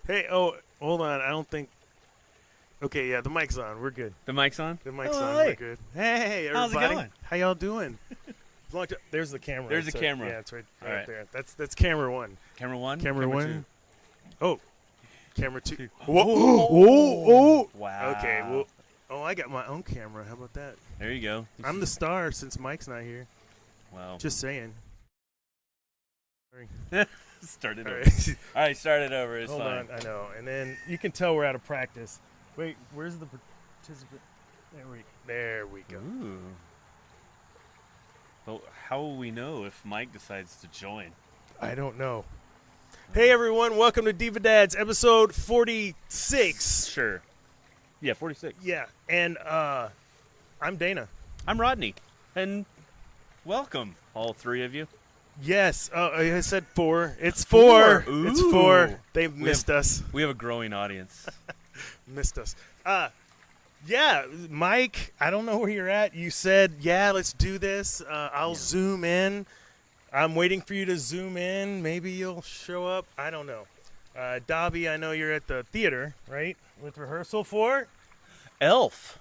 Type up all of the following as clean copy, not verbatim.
Hey, oh, hold on. I don't think. Okay, yeah, the mic's on. We're good. The mic's on? The mic's Oh, on. hey. We're good. Hey, How's everybody. it going? How y'all doing? There's the camera. There's the camera. Yeah, it's right All right. there. That's camera one. Camera one? Camera one. two. Oh, camera two. Whoa. Whoa. Oh. Wow. Okay. Well. Oh, I got my own camera. How about that? There you go. I'm the star since Mike's not here. Wow. Just saying. Start it All over. right. All right, start it over. It's Hold fine. on. I know. And then you can tell we're out of practice. Wait, where's the participant? There we go. Ooh. Well, how will we know if Mike decides to join? I don't know. Hey everyone, welcome to Diva Dads, episode 46. Sure. Yeah, 46. Yeah, and I'm Dana. I'm Rodney. And welcome, all three of you. Yes, I said four. It's four. Ooh. It's four. They've missed us. We have a growing audience. Missed us. Yeah, Mike, I don't know where you're at. You said, yeah, let's do this. I'll zoom in. I'm waiting for you to zoom in. Maybe you'll show up. I don't know. Dobby, I know you're at the theater, right? With rehearsal for? Elf.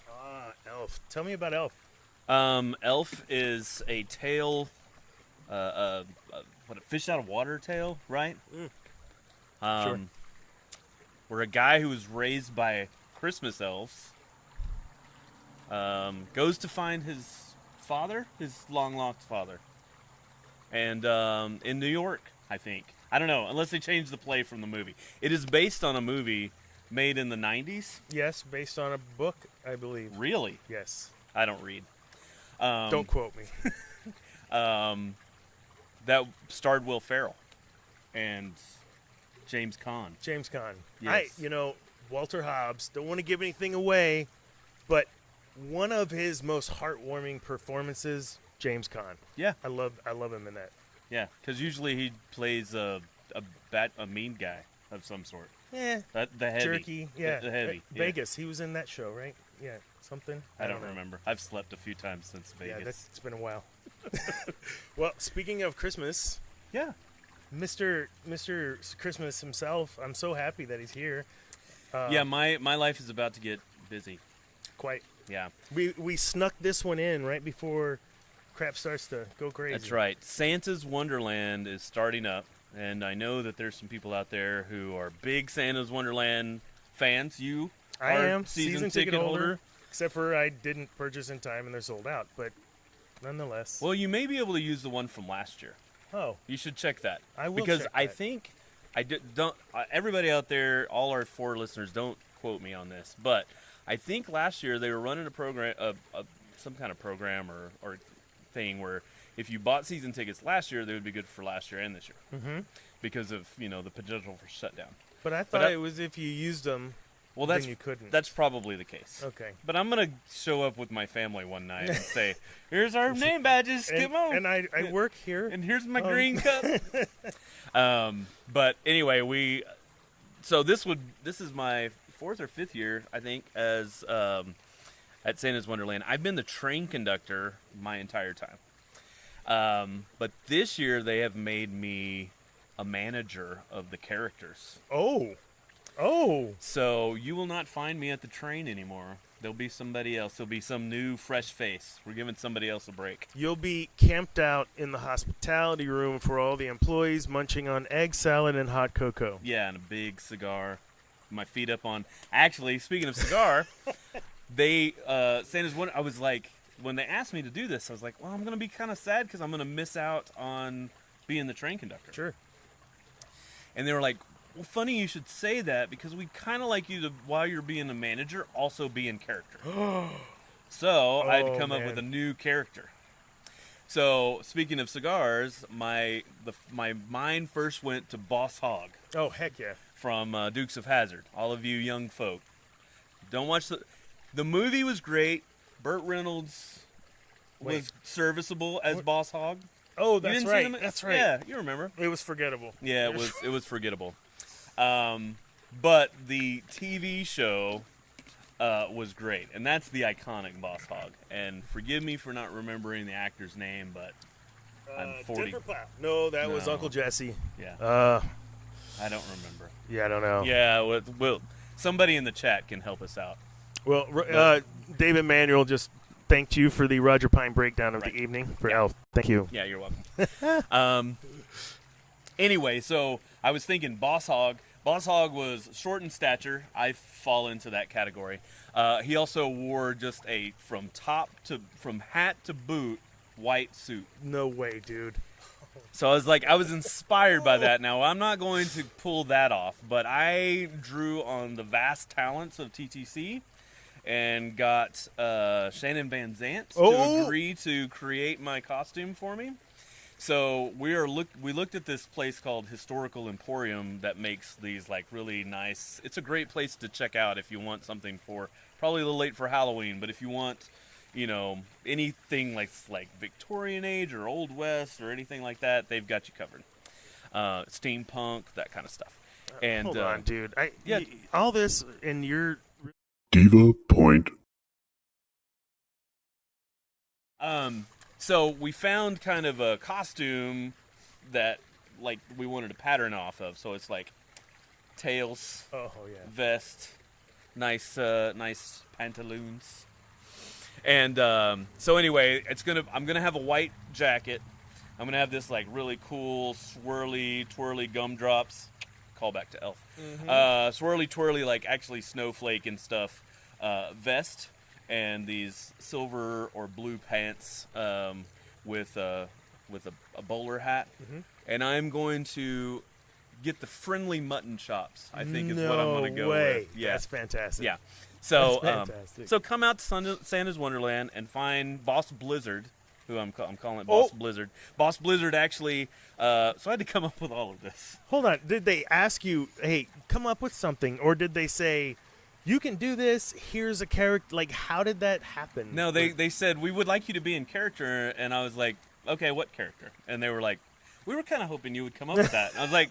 Elf. Tell me about Elf. Elf is a tale, a fish out of water tale, right? Sure. Where a guy who was raised by Christmas elves goes to find his father, his long-lost father. And in New York, I think. I don't know, unless they changed the play from the movie. It is based on a movie made in the 90s. Yes, based on a book, I believe. Really? Yes. I don't read. Don't quote me. That starred Will Ferrell and James Caan. James Caan. Yes. Walter Hobbs, don't want to give anything away, but one of his most heartwarming performances, James Caan. Yeah. I love him in that. Yeah, because usually he plays a mean guy of some sort. Yeah. The heavy. Jerky. Yeah. The heavy. Yeah. Vegas. He was in that show, right? Yeah. Something. I don't know. remember. I've slept a few times since Vegas. Yeah, it's been a while. Well, speaking of Christmas, Yeah. Mr. Christmas himself, I'm so happy that he's here. Yeah, my life is about to get busy. Quite. Yeah. We snuck this one in right before crap starts to go crazy. That's right. Santa's Wonderland is starting up, and I know that there's some people out there who are big Santa's Wonderland fans. You I are am season ticket holder. Except for I didn't purchase in time and they're sold out, but nonetheless. Well, you may be able to use the one from last year. Oh, You should check that. I will because check I that. think don't everybody out there, all our 4 listeners, don't quote me on this, but I think last year they were running a program, some kind of program or thing where if you bought season tickets last year, they would be good for last year and this year because of the potential for shutdown. but I thought it was if you used them, Well, then you couldn't. that's probably the case. Okay. But I'm gonna show up with my family one night and say, "Here's our name badges. And, Come on." and I work here. And here's my green cup. But anyway, so this is my 4th or 5th year, I think, as at Santa's Wonderland. I've been the train conductor my entire time. But this year they have made me a manager of the characters. Oh. So you will not find me at the train anymore. There'll be somebody else. There'll be some new, fresh face. We're giving somebody else a break. You'll be camped out in the hospitality room for all the employees munching on egg salad and hot cocoa. Yeah, and a big cigar. My feet up on. Actually, speaking of cigar, Santa's one. I was like, when they asked me to do this, I was like, well, I'm gonna be kind of sad because I'm gonna miss out on being the train conductor. Sure. And they were like, well, funny you should say that because we kind of like you to, while you're being a manager, also be in character. So I had to come up with a new character. So speaking of cigars, my mind first went to Boss Hogg. Oh, heck yeah. From Dukes of Hazzard. All of you young folk, don't watch the movie. Was great. Burt Reynolds was serviceable as Boss Hogg. Oh, that's right. That's right. Yeah, you remember. It was forgettable. Yeah, it was forgettable. But the TV show was great, and that's the iconic Boss Hogg. And forgive me for not remembering the actor's name, but I'm 40. Denver Pop. No, that was Uncle Jesse. Yeah. I don't remember. Yeah, I don't know. Yeah, well, somebody in the chat can help us out. Well, David Manuel just thanked you for the Roger Pine breakdown of the evening for Elf. Thank you. Yeah, you're welcome. Anyway, so I was thinking Boss Hog. Boss Hog was short in stature. I fall into that category. He also wore just from hat to boot, white suit. No way, dude. So I was inspired by that. Now, I'm not going to pull that off, but I drew on the vast talents of TTC and got Shannon Van Zant to agree to create my costume for me. So we looked at this place called Historical Emporium that makes these like really nice. It's a great place to check out if you want something for probably a little late for Halloween, but if you want, anything like Victorian age or Old West or anything like that, they've got you covered. Steampunk, that kind of stuff. And hold on, dude. All this in your Diva Point. So we found kind of a costume that like we wanted a pattern off of. So it's like tails, vest, nice pantaloons. And so anyway, I'm gonna have a white jacket. I'm gonna have this like really cool swirly twirly gumdrops. Call back to Elf. Mm-hmm. Swirly twirly like actually snowflake and stuff. Vest. And these silver or blue pants with a bowler hat. Mm-hmm. And I'm going to get the friendly mutton chops, I think is what I'm going to go with. Yeah. That's fantastic. Yeah. So so come out to Santa's Wonderland and find Boss Blizzard, who I'm calling it Boss Blizzard. Boss Blizzard actually, so I had to come up with all of this. Hold on. Did they ask you, hey, come up with something? Or did they say, you can do this, here's a character? Like, how did that happen? No, they said, we would like you to be in character. And I was like, okay, what character? And they were like, we were kind of hoping you would come up with that. And I was like,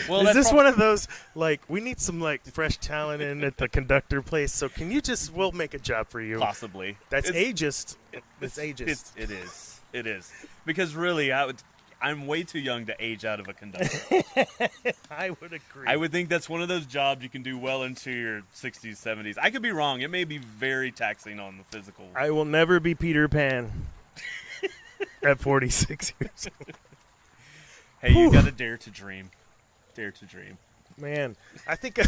well, is this one of those, like, we need some, like, fresh talent in at the conductor place, so can you we'll make a job for you. Possibly. That's ageist. It's ageist. It is. Because really, I'm way too young to age out of a conductor. I would agree. I would think that's one of those jobs you can do well into your 60s, 70s. I could be wrong. It may be very taxing on the physical. I will never be Peter Pan at 46 years old. Hey, you got to dare to dream. Dare to dream. Man, I think,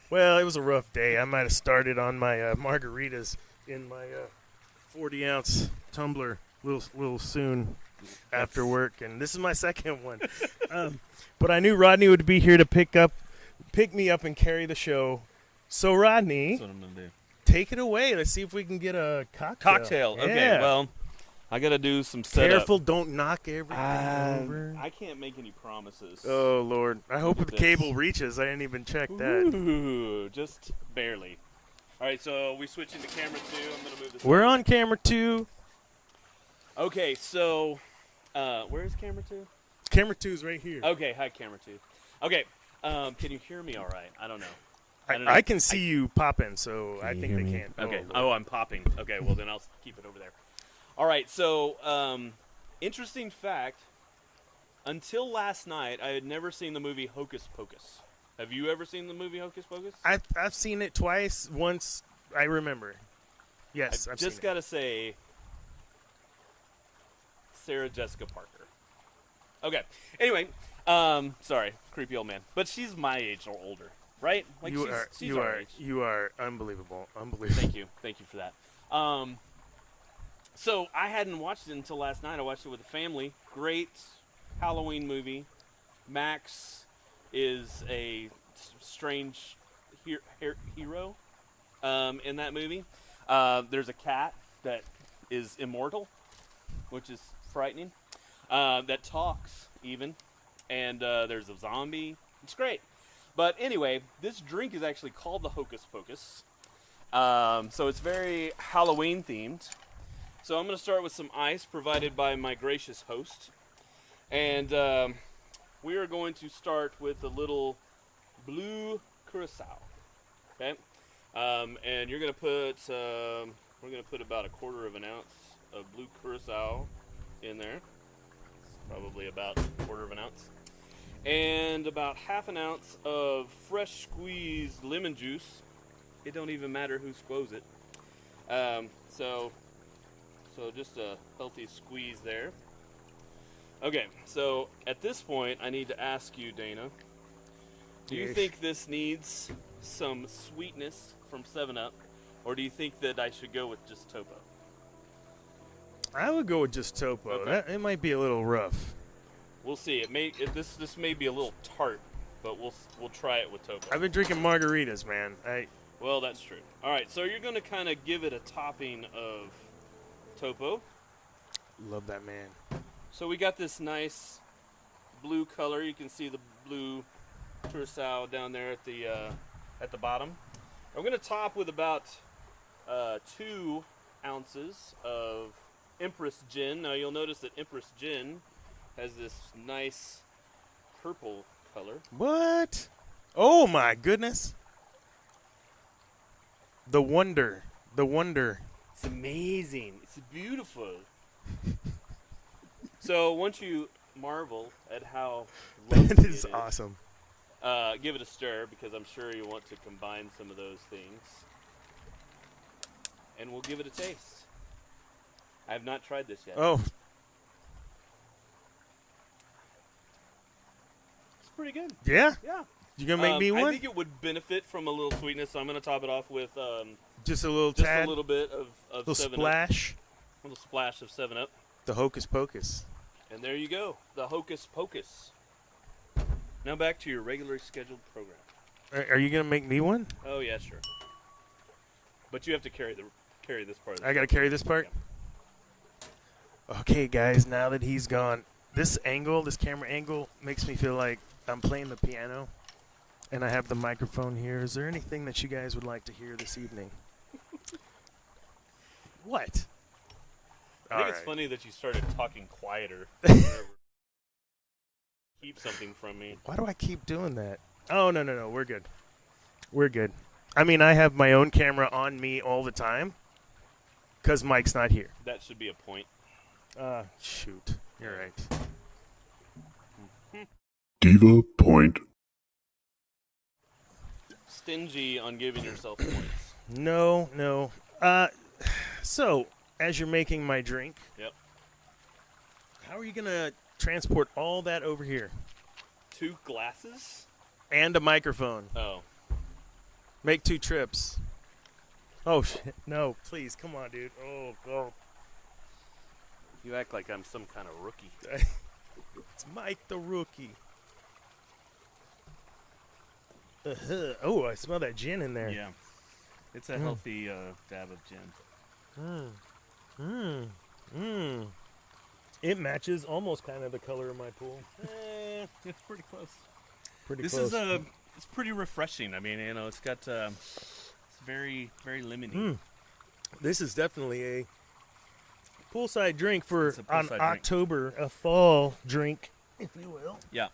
well, it was a rough day. I might have started on my margaritas in my 40-ounce tumbler little soon. After work, and this is my second one. But I knew Rodney would be here to pick me up and carry the show. So Rodney, that's what I'm gonna do. Take it away. Let's see if we can get a cocktail. Okay, yeah. Well, I gotta do some setup. Careful, don't knock everything over. I can't make any promises. Oh Lord, I hope the cable reaches. I didn't even check that. Ooh, just barely. All right, so we switch into camera 2. I'm gonna move this. We're on camera 2. Okay, so. Where's camera 2? Camera 2 is right here. Okay, hi, camera 2. Okay, can you hear me all right? I don't know. I can see you popping, so I think they can. Okay. Oh, I'm popping. Okay, well, then I'll keep it over there. All right, so interesting fact. Until last night, I had never seen the movie Hocus Pocus. Have you ever seen the movie Hocus Pocus? I've seen it twice. Once, I remember. Yes, I've just got to say... Sarah Jessica Parker. Okay. Anyway, sorry, creepy old man. But she's my age or older, right? Like she's our age. You are unbelievable. Unbelievable. Thank you for that. So I hadn't watched it until last night. I watched it with the family. Great Halloween movie. Max is a strange hero in that movie. There's a cat that is immortal, which is frightening, that talks even, and there's a zombie. It's great. But anyway, this drink is actually called the Hocus Pocus, so it's very Halloween themed. So I'm going to start with some ice provided by my gracious host, and we are going to start with a little blue curacao. Okay, and you're going to put we're going to put about 1/4 of an ounce of blue curacao in there. It's probably about 1/4 of an ounce. and about half an ounce of fresh squeezed lemon juice. It don't even matter who squoze it. So just a healthy squeeze there. Okay, so at this point, I need to ask you, Dana, do you Yes. think this needs some sweetness from 7-Up, or do you think that I should go with just Topo? I would go with just Topo. Okay. It might be a little rough. We'll see. This may be a little tart, but we'll try it with Topo. I've been drinking margaritas, man. Well, that's true. All right, so you're going to kind of give it a topping of Topo. Love that man. So we got this nice blue color. You can see the blue curacao down there at the bottom. I'm going to top with about 2 ounces of Empress Gin. Now you'll notice that Empress Gin has this nice purple color. What? Oh my goodness. The wonder. It's amazing. It's beautiful. So once you marvel at how lovely That it is awesome. Give it a stir, because I'm sure you want to combine some of those things. And we'll give it a taste. I have not tried this yet. Oh, It's pretty good. yeah? Yeah. You gonna make me I one? think it would benefit from a little sweetness, so I'm going to top it off with Just a little just tad? a little bit of little 7-Up. splash? A little splash of 7-Up. The hocus pocus. And there you go. The Hocus Pocus. Now back to your regularly scheduled program. Are you gonna make me one? Oh, yeah, sure. But you have to carry this part of the I gotta carry this part? Okay, guys, now that he's gone, this camera angle, makes me feel like I'm playing the piano, and I have the microphone here. Is there anything that you guys would like to hear this evening? What? I think All it's right. funny that you started talking quieter. Keep something from me. Why do I keep doing that? Oh, no. We're good. We're good. I mean, I have my own camera on me all the time because Mike's not here. That should be a point. Shoot. You're right. Diva Point. Stingy on giving yourself points. No. So, as you're making my drink, Yep. how are you going to transport all that over here? 2 glasses? And a microphone. Oh. Make 2 trips. Oh, shit. No, please. Come on, dude. Oh, God. You act like I'm some kind of rookie. It's Mike the rookie. Oh, I smell that gin in there. Yeah. It's a healthy dab of gin. It matches almost kind of the color of my pool. It's pretty close. Pretty This close. is it's pretty refreshing. I mean, it's got it's very, very lemony. This is definitely a poolside drink for It's a on poolside drink. October, a fall drink, if you will. Yeah.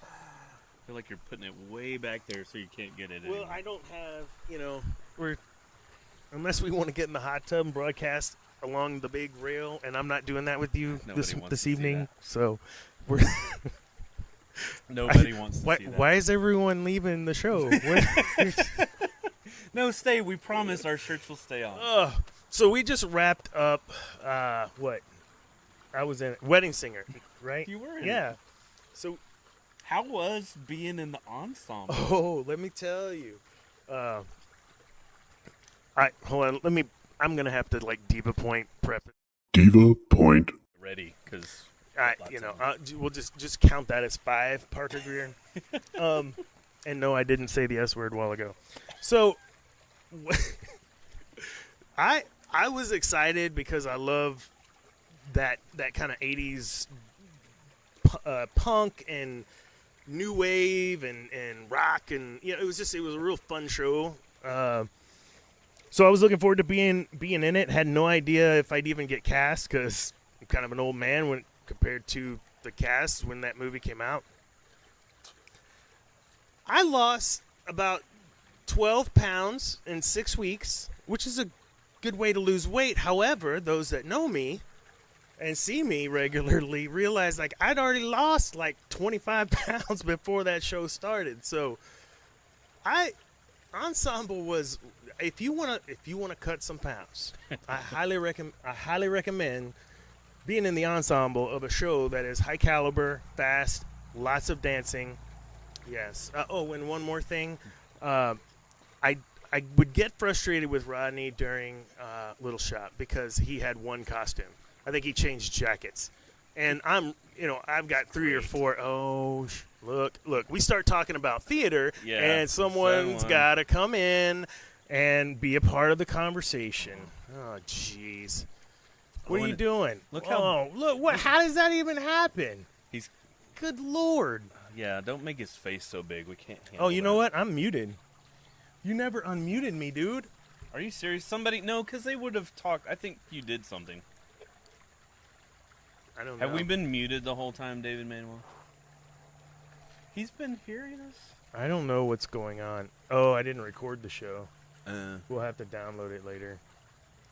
I feel like you're putting it way back there so you can't get it Well, anymore. I don't have, unless we want to get in the hot tub and broadcast along the big rail, and I'm not doing that with you Nobody this wants to see evening. that. So, we're Nobody wants to see that. why is everyone leaving the show? No, stay. We promise our shirts will stay on. So we just wrapped up. What? I was in Wedding Singer, right? You were in Yeah. it. So, How was being in the ensemble? oh, let me tell you. Hold on. I'm gonna have to Diva Point prep it. Diva Point. Ready, because We'll just count that as 5, Parker Greer. And no, I didn't say the S word a while ago. So, I was excited because I love that kind of 80s punk and new wave and rock, and it was a real fun show. So I was looking forward to being in it. Had no idea if I'd even get cast because I'm kind of an old man when compared to the cast when that movie came out. I lost about 12 pounds in 6 weeks, which is a good way to lose weight. However, those that know me and see me regularly realize like I'd already lost like 25 pounds before that show started. So Ensemble was, if you wanna cut some pounds, I highly recommend being in the ensemble of a show that is high caliber, fast, lots of dancing. Yes. And one more thing, I would get frustrated with Rodney during Little Shop because he had one costume. I think he changed jackets, and I've got 3 or 4. Oh, look! We start talking about theater, and someone's got to come in and be a part of the conversation. Oh, jeez. What are you doing? Look what? How does that even happen? He's. Good Lord. Yeah, don't make his face so big. We can't handle Oh, you know that. what? I'm muted. You never unmuted me, dude. Are you serious? No, because they would have talked. I think you did something. I don't know. Have we been muted the whole time, David Manuel? He's been hearing us? I don't know what's going on. Oh, I didn't record the show. Uh, We'll have to download it later.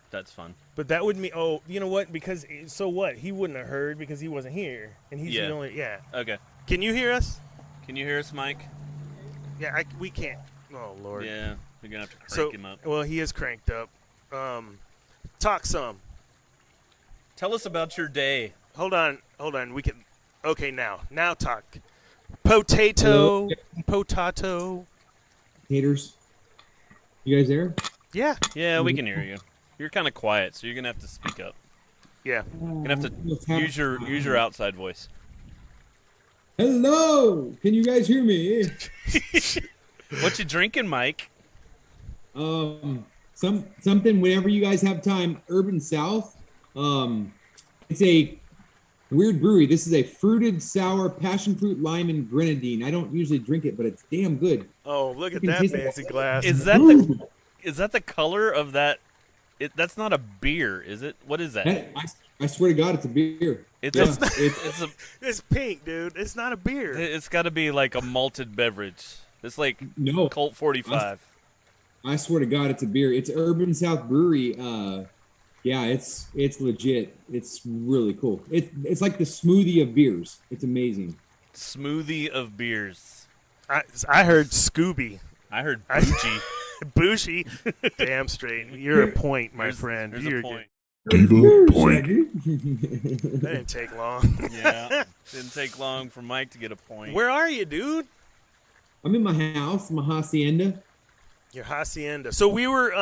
That's fun. But that would mean, oh, you know what? Because, so what? He wouldn't have heard because he wasn't here. And he's the only, Okay. Can you hear us? Can you hear us, Mike? Yeah, we can't. Oh, Lord. Yeah, we're going to have to crank him up. Well, he is cranked up. Talk some. Tell us about your day. Hold on. We can, okay, now talk. Potato. Haters. You guys there? Yeah. Yeah, we can hear you. You're kind of quiet, so you're going to have to speak up. Yeah. You're going to have to use your outside voice. Hello! Can you guys hear me? What you drinking, Mike? Something whenever you guys have time. Urban South. It's a weird brewery. This is a fruited sour passion fruit lime and grenadine. I don't usually drink it, but it's damn good. Oh, look at You can that taste fancy it. glass. Is that the color of that? That's not a beer, is it? What is that? I swear to God, it's a beer. It's pink, dude. It's not a beer. It's got to be like a malted beverage. It's like No. Colt 45. I swear to God, it's a beer. It's Urban South Brewery. Yeah, it's legit. It's really cool. It's like the smoothie of beers. It's amazing. Smoothie of beers. I heard Scooby. I heard Bougie. Bougie. Damn straight. You're a point, my friend. There's You're a point. Diva Point. That didn't take long. Yeah. Didn't take long for Mike to get a point. Where are you, dude? I'm in my house, my hacienda. Your hacienda. So we were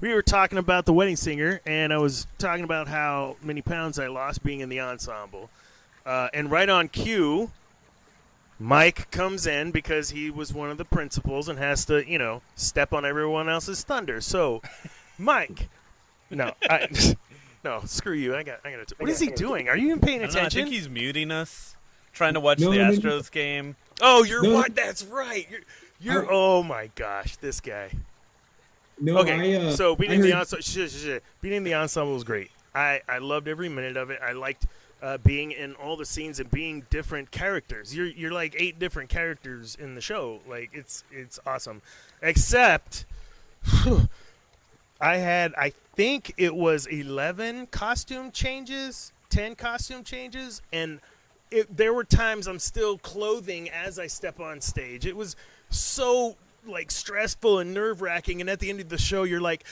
we were talking about The Wedding Singer, and I was talking about how many pounds I lost being in the ensemble. And right on cue, Mike comes in because he was one of the principals and has to, step on everyone else's thunder. So, Mike, no, screw you. What is he doing? Are you even paying I don't know, I attention? think he's muting us, trying to watch the No. Astros game. Oh, you're No. what? That's right. You're. Oh my gosh, this guy. No, Okay, so being I in the heard- ensemble, being in the ensemble was great. I loved every minute of it. I liked being in all the scenes and being different characters. You're like 8 different characters in the show. Like it's awesome. Except I think it was 11 costume changes, 10 costume changes, and there were times I'm still clothing as I step on stage. It was so like stressful and nerve-wracking, and at the end of the show you're like,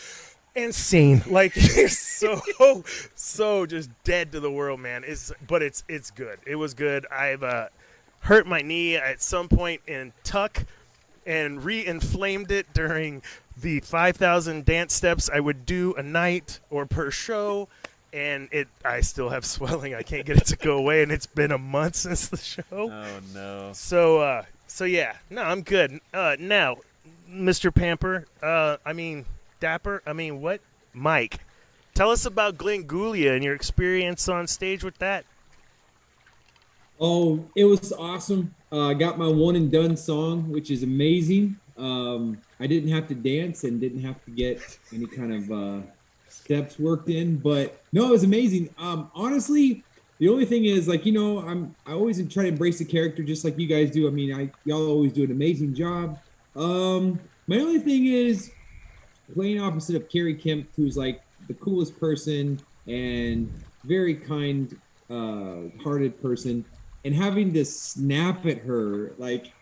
and scene. Like you're so just dead to the world, man. But it's good. It was good. I've hurt my knee at some point in tuck and re-inflamed it during the 5,000 dance steps I would do a night or per show, and I still have swelling. I can't get it to go away, and it's been a month since the show. Oh no. So yeah, no, I'm good. Now, Mr. Pamper, Dapper, what? Mike, tell us about Glengulia and your experience on stage with that. Oh, it was awesome. I got my one and done song, which is amazing. I didn't have to dance and didn't have to get any kind of steps worked in, but no, it was amazing. Honestly, the only thing is, like, I always try to embrace the character just like you guys do. I mean, y'all always do an amazing job. My only thing is playing opposite of Carrie Kemp, who's like the coolest person. and very kind hearted person, and having to snap at her like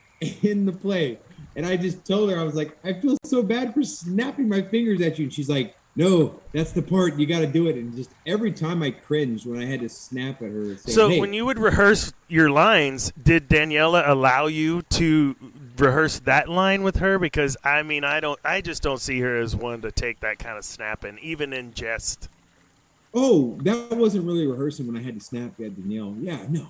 in the play. And I just told her, I was like, I feel so bad for snapping my fingers at you. And she's like, no, that's the part, you got to do it. And just every time I cringed when I had to snap at her. Saying, So hey, when you would rehearse your lines, did Daniela allow you to rehearse that line with her? Because I just don't see her as one to take that kind of snapping, even in jest. oh, that wasn't really rehearsing when I had to snap at Danielle. Yeah, no.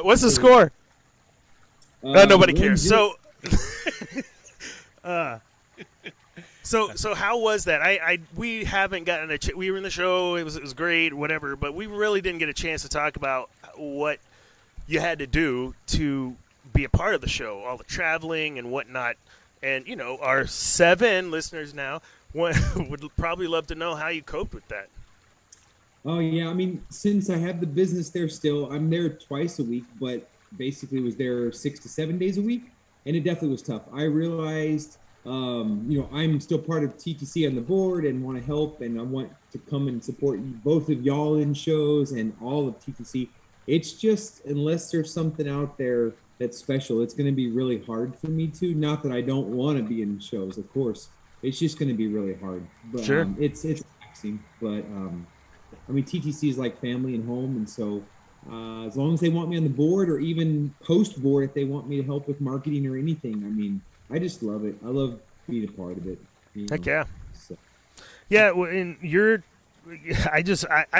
What's the score? Nobody cares. 1-0. So how was that? We haven't gotten we were in the show. It was great, whatever. But we really didn't get a chance to talk about what you had to do to be a part of the show, all the traveling and whatnot. And our 7 listeners now would probably love to know how you coped with that. Oh, yeah. I mean, since I have the business there still, I'm there twice a week, but basically was there 6 to 7 days a week. And it definitely was tough. I realized, I'm still part of TTC on the board and want to help. And I want to come and support both of y'all in shows and all of TTC. It's just, unless there's something out there that's special, it's going to be really hard for me to. Not that I don't want to be in shows, of course. It's just going to be really hard. But, sure. It's taxing, but TTC is like family and home, and so as long as they want me on the board or even post-board, if they want me to help with marketing or anything, I just love it. I love being a part of it. Heck yeah. So. Yeah, well, and I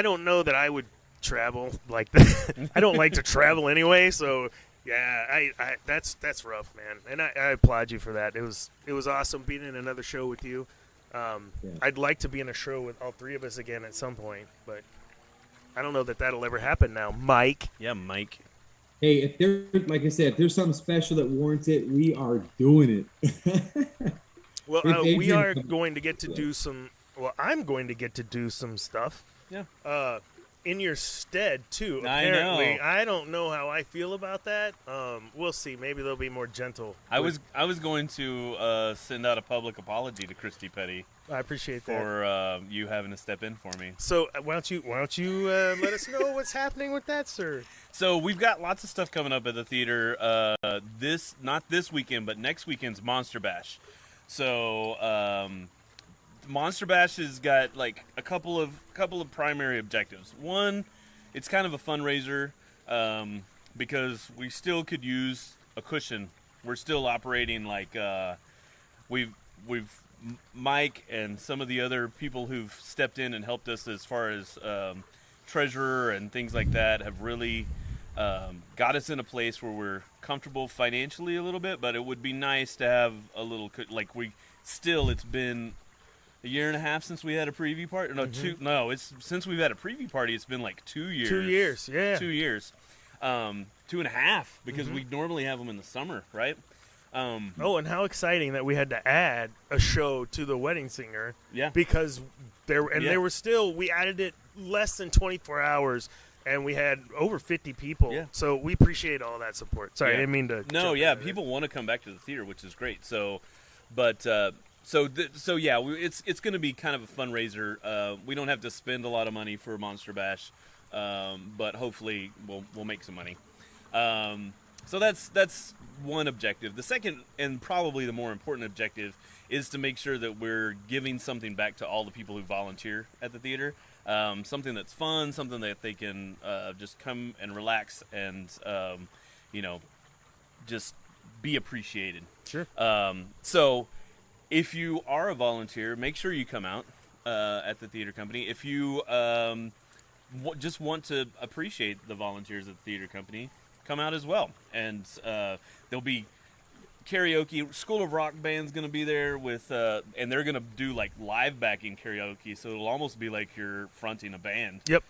don't know that I would travel like that. I don't like to travel anyway, so yeah, that's rough, man. And I applaud you for that. It was awesome being in another show with you. Yeah. I'd like to be in a show with all 3 of us again at some point, but I don't know that that'll ever happen now. Mike. Yeah, Mike. Hey, if there's something special that warrants it, we are doing it. Well, we are going to get to do some. Well, I'm going to get to do some stuff. Yeah. In your stead too. Apparently, I know. I don't know how I feel about that. We'll see. Maybe they'll be more gentle. I was going to send out a public apology to Christy Petty. I appreciate that for you having to step in for me. So why don't you let us know what's happening with that, sir? So we've got lots of stuff coming up at the theater. Not this weekend, but next weekend's Monster Bash. So Monster Bash has got like a couple of primary objectives. One, it's kind of a fundraiser because we still could use a cushion. We're still operating like we've Mike and some of the other people who've stepped in and helped us as far as treasurer and things like that have really got us in a place where we're comfortable financially a little bit, but it would be nice to have a little it's been a year and a half since we had a preview party. No, it's since we've had a preview party, it's been like 2 years. 2 years, yeah. 2 years. 2.5 because we normally have them in the summer, right? And how exciting that we had to add a show to the Wedding Singer. Yeah. Because there were still, we added it less than 24 hours, and we had over 50 people. Yeah. So we appreciate all that support. Sorry, I didn't mean to. No, yeah, people want to come back to the theater, which is great. So, but it's going to be kind of a fundraiser. We don't have to spend a lot of money for Monster Bash, but hopefully we'll make some money. So that's one objective. The second, and probably the more important objective, is to make sure that we're giving something back to all the people who volunteer at the theater. Something that's fun, something that they can just come and relax and, just be appreciated. Sure. So if you are a volunteer, make sure you come out at the theater company. If you just want to appreciate the volunteers at the theater company, come out as well. And there'll be karaoke. School of Rock band's going to be there with, and they're going to do like live backing karaoke. So it'll almost be like you're fronting a band. Yep.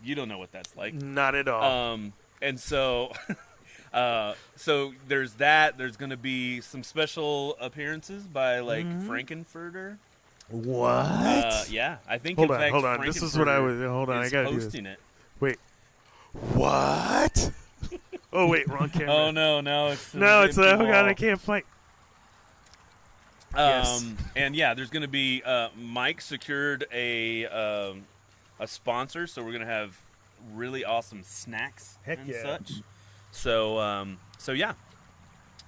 You don't know what that's like. Not at all. And so, so there's that. There's going to be some special appearances by like Frankenfurter. What? Yeah, I think. Hold in fact, on. This is what I was. Hold on, I got to hosting it. Wait. What? Oh wait, wrong camera. Oh no, it's no, it's oh god, I can't fight. Yes. And yeah, there's going to be Mike secured a sponsor, so we're going to have really awesome snacks Heck and yeah. such. So yeah,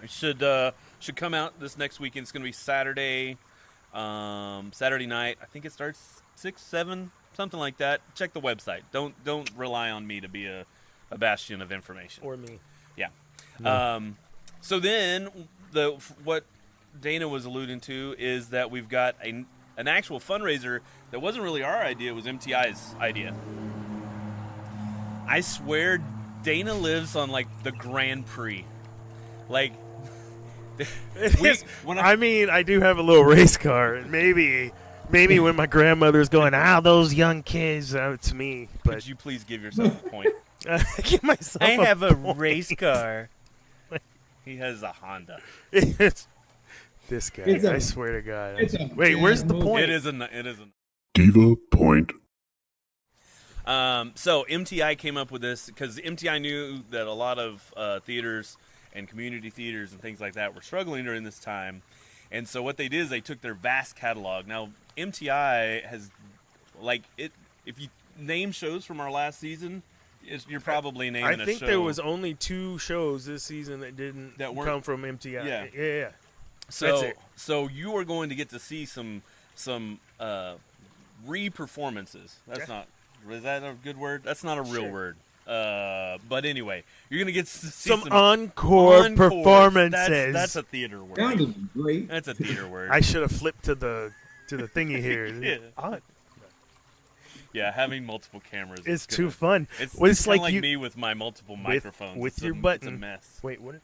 it should come out this next weekend. It's going to be Saturday night. I think it starts 6, 7, something like that. Check the website. Don't rely on me to be a bastion of information. Or me. Yeah. No. So then what Dana was alluding to is that we've got an actual fundraiser that wasn't really our idea. It was MTI's idea. I swear Dana lives on like the Grand Prix. Like, I mean, I do have a little race car. And maybe when my grandmother's going, those young kids, it's me. But could you please give yourself a point? give myself I have a point. race car. He has a Honda. This guy, It's a- I swear to God. it's a Wait, where's the bad point? It is a. Diva Point. So MTI came up with this because MTI knew that a lot of theaters and community theaters and things like that were struggling during this time. And so what they did is they took their vast catalog. Now, MTI has, if you name shows from our last season, you're probably naming I think a show. there was only 2 shows this season that That weren't- come from MTI. Yeah. Yeah. So, That's it. so you are going to get to see some re-performances. That's not. Is that a good word? That's not a real Sure. word. But anyway, you're gonna get to see Some encore encores. performances. That's a theater word. Sounded great. That's a theater word. I should have flipped to the thingy here. Yeah. Yeah, having multiple cameras. It's is too gonna- fun. It's, Well, it's it's kinda like like you- me with my multiple microphones. with It's your It's a button. mess. Wait, what?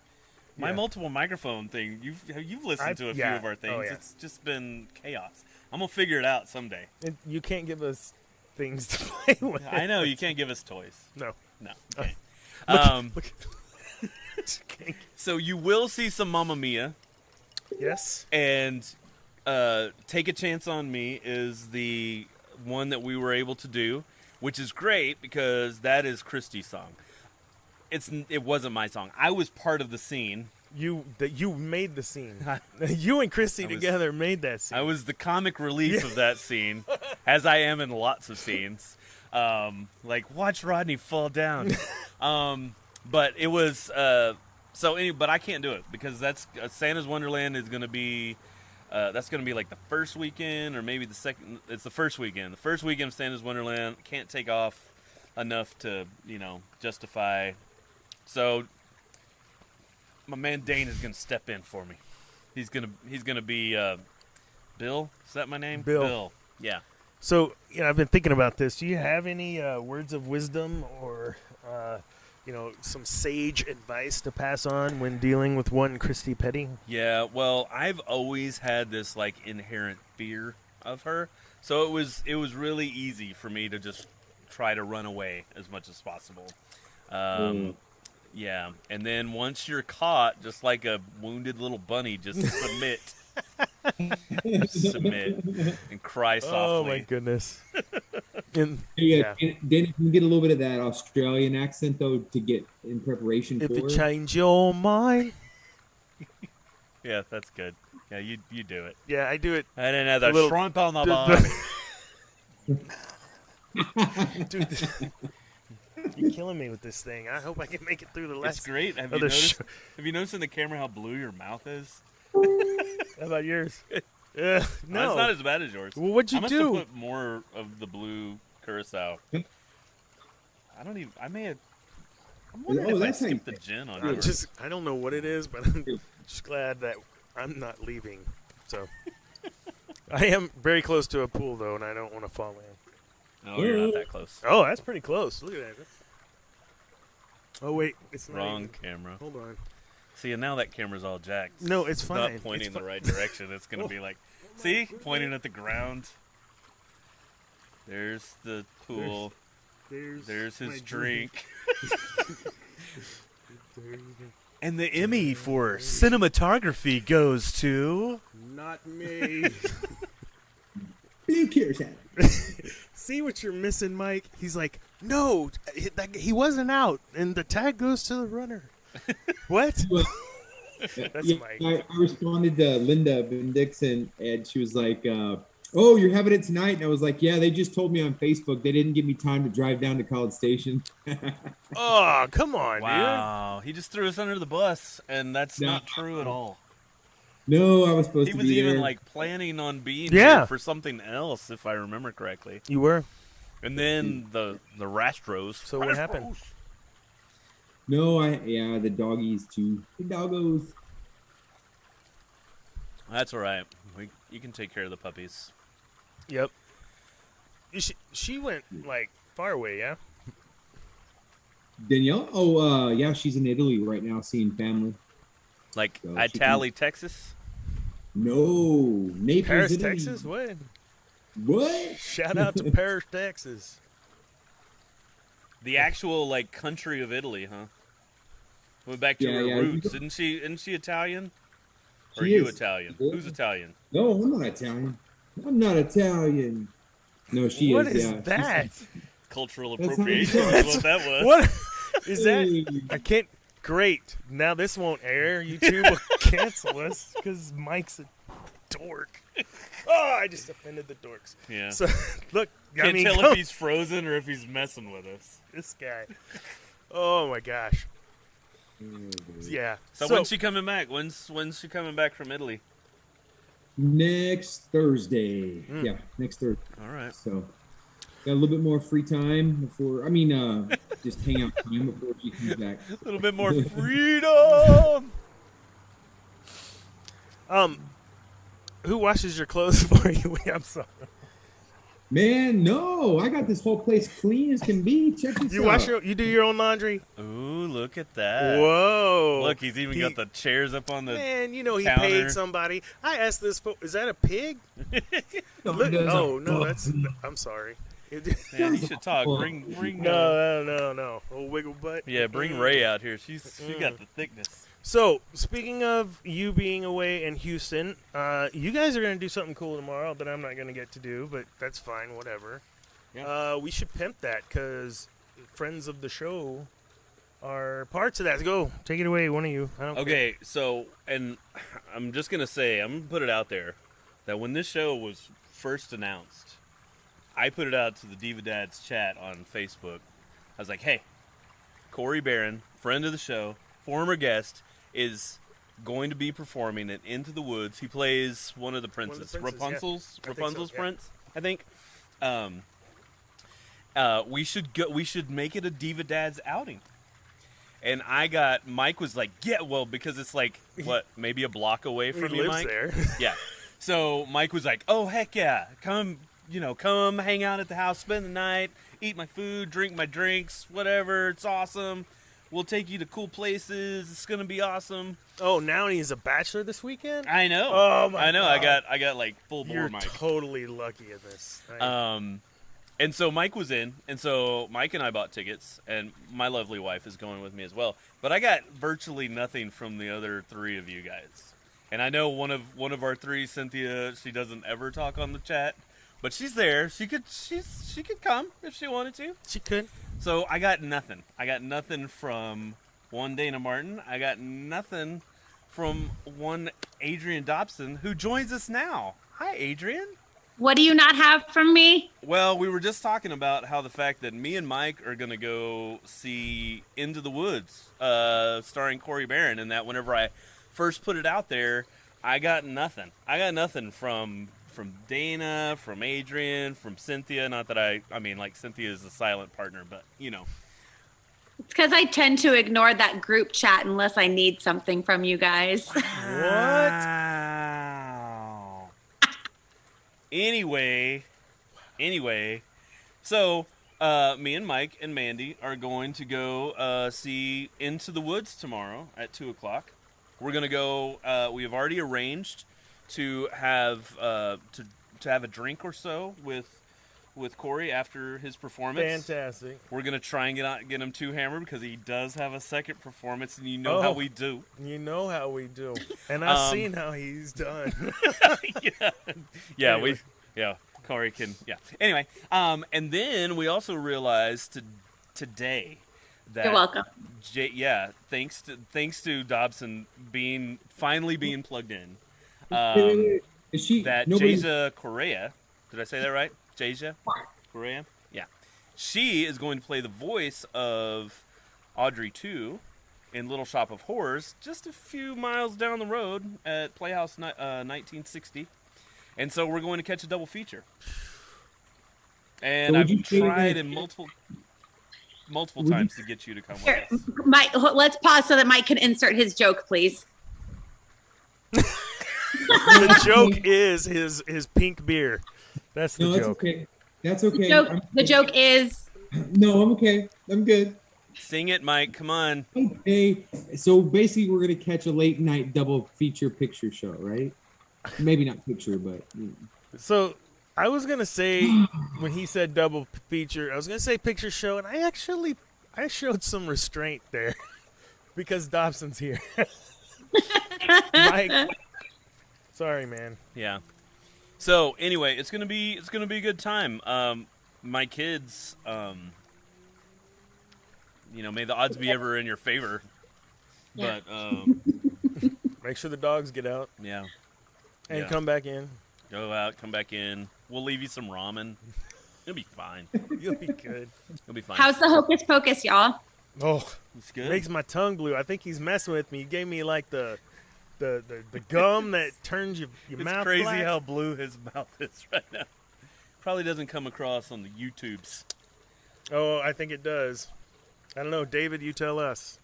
My Yeah. multiple microphone thing. You've listened to a few yeah. of our things. Oh, yeah. It's just been chaos. I'm gonna figure it out someday. You can't give us things to play with. I know you can't give us toys. No. No. Okay. Look. So you will see some Mamma Mia, Yes. and Take a Chance on Me is the one that we were able to do, which is great because that is Christy's song. It wasn't my song. I was part of the scene. You made the scene. You and Christy I was- together made that scene. I was the comic relief of that scene, as I am in lots of scenes. Like, watch Rodney fall down. But it was but I can't do it because that's Santa's Wonderland is going to be that's going to be like the first weekend or maybe the second. It's the first weekend. The first weekend of Santa's Wonderland can't take off enough to justify. So my man Dane is going to step in for me. He's gonna be Bill. Is that my name? Bill. Yeah. So, I've been thinking about this. Do you have any words of wisdom or, some sage advice to pass on when dealing with one Christy Petty? Yeah, well, I've always had this inherent fear of her, so it was really easy for me to just try to run away as much as possible. Yeah, and then once you're caught, just like a wounded little bunny, just submit, submit, and cry softly. Oh my goodness! And, Yeah. Then you can get a little bit of that Australian accent though to get in preparation if for you it. change your mind, Yeah, that's good. Yeah, you do it. yeah, I do it. And then have A the little- shrimp on the the- bottom. Dude, you're killing me with this thing. I hope I can make it through the It's last. great. Have other you noticed in the camera how blue your mouth is? How about yours? No, It's not as bad as yours. Well, what'd you I must do? have put more of the blue curacao. I may have. I'm wondering Oh, if I that's how you- skipped the gin on yours. I don't know what it is, but I'm just glad that I'm not leaving. So I am very close to a pool though, and I don't want to fall in. No, you're not that close. Oh, that's pretty close. Look at that. Oh wait, it's not Wrong even- camera. Hold on. See, and now that camera's all jacked. No, it's fine. Not pointing It's in the right direction. It's going to be like, see, pointing at the ground. There's the pool. There's my his drink. There's- And the Emmy for cinematography goes to... Not me. Who cares, Hannah? See what you're missing, Mike? He's like, no, he wasn't out, and the tag goes to the runner. What? Well, That's Yeah, Mike. I responded to Linda Van Dixon, and she was like, "Oh, you're having it tonight?" And I was like, "Yeah, they just told me on Facebook. They didn't give me time to drive down to College Station." Oh, come on, Wow, he just threw us under the bus, and that's No. not true at all. No, I was supposed He to was be even there. like planning on being Yeah. here for something else, if I remember correctly. dude. You were. And then the Rastros. So what happened? No, the doggies too. The doggos. That's all right. You can take care of the puppies. Yep. She went like far away, yeah. Danielle? Oh, yeah, she's in Italy right now seeing family. Like So she Itali, Texas. No, Naples, Paris, Italy. Texas. What? What? Shout out to Paris, Texas. The actual like country of Italy, huh? Went back to Yeah, her yeah. roots. Isn't she Italian? Or are She you is. Italian? Yeah. Who's Italian? No, I'm not Italian. I'm not Italian. No, she What is. is Yeah, that? Cultural That's appropriation not- is what that was. What is that? Hey. I can't. Great. Now this won't air. YouTube will cancel us because Mike's a dork. Oh, I just offended the dorks. Yeah. So look, I Can't mean, tell come- if he's frozen or if he's messing with us. this guy. Oh my gosh. Yeah. So when's she coming back? When's she coming back from Italy? Next Thursday. Hmm. Yeah, next Thursday. All right. So got a little bit more free time before. I mean, just hang out time before she comes back. A little bit more freedom. Who washes your clothes for you? I'm sorry. Man, no, I got this whole place clean as can be. Check this out. You do your own laundry? Ooh, look at that. Whoa. Look, he's even got the chairs up on the. Man, you know he counter. paid somebody. I asked this. Is that a pig? Look, no, that's. I'm sorry. Man, you should talk. Bring. No. Old wiggle butt. Yeah, bring Ray out here. She got the thickness. So, speaking of you being away in Houston, you guys are going to do something cool tomorrow that I'm not going to get to do, but that's fine, whatever. Yeah. We should pimp that because friends of the show are parts of that. Go, take it away, one of you. I don't care. Okay, so, and I'm just going to say, I'm going to put it out there, that when this show was first announced, I put it out to the Diva Dads chat on Facebook. I was like, hey, Corey Barron, friend of the show, former guest, is going to be performing at Into the Woods. He plays one of the princes, princes, yeah. Rapunzel's so, yeah. prince, I think. We should make it a Diva Dads outing. And Mike was like, yeah, well, because it's like, what, maybe a block away He from you, lives Mike? there. Yeah. So Mike was like, oh, heck yeah, come hang out at the house, spend the night, eat my food, drink my drinks, whatever, it's awesome. We'll take you to cool places. It's going to be awesome. Oh, now he's a bachelor this weekend? I know. Oh, my I know. God. I got like full bore You're Mike. totally lucky at this. And so Mike was in, and so Mike and I bought tickets, and my lovely wife is going with me as well. But I got virtually nothing from the other three of you guys. And I know one of our three, Cynthia, she doesn't ever talk on the chat, but she's there. She could come if she wanted to. She could. So I got nothing. I got nothing from one Dana Martin. I got nothing from one Adrian Dobson, who joins us now. Hi, Adrian. What do you not have from me? Well, we were just talking about how the fact that me and Mike are going to go see Into the Woods, starring Corey Barron, and that whenever I first put it out there, I got nothing. I got nothing from Dana, from Adrian, from Cynthia. Not that I mean, like, Cynthia is a silent partner, but, you know. It's because I tend to ignore that group chat unless I need something from you guys. Wow. Anyway, so me and Mike and Mandy are going to go see Into the Woods tomorrow at 2:00. We're gonna go. We have already arranged to have a drink or so with Corey after his performance. Fantastic. We're gonna try and get him too hammered because he does have a second performance, and you know how we do. You know how we do. And I've seen how he's done. Yeah, Anyway. Corey can, yeah. Anyway, and then we also realized today that You're welcome. thanks to Dobson finally being plugged in. Is she? That Nobody. Jasia Correa, did I say that right? Jasia Correa? Yeah. She is going to play the voice of Audrey 2 in Little Shop of Horrors just a few miles down the road at Playhouse 1960. And so we're going to catch a double feature. And So would I've you say tried that- in multiple times to get you to come with Here, us. Mike, let's pause so that Mike can insert his joke, please. The joke is his pink beer. That's the No, that's joke. okay. That's okay. The joke is No, I'm okay. I'm good. Sing it, Mike. Come on. Okay. So basically, we're gonna catch a late night double feature picture show, right? Maybe not picture, but So I was gonna say when he said double feature, I was gonna say picture show, and I showed some restraint there because Dobson's here. Mike, sorry, man. Yeah. So anyway, it's gonna be a good time. My kids, may the odds be ever in your favor. Yeah. But Make sure the dogs get out yeah, and Yeah. come back in. go out, come back in. We'll leave you some ramen. It'll be fine. You'll be good. It'll be fine. how's the hocus pocus, y'all? Oh, It's good. makes my tongue blue. I think he's messing with me. He gave me like the gum that turns your It's mouth crazy black. how blue his mouth is right now. Probably doesn't come across on the YouTubes. Oh, I think it does. I don't know, David. You tell us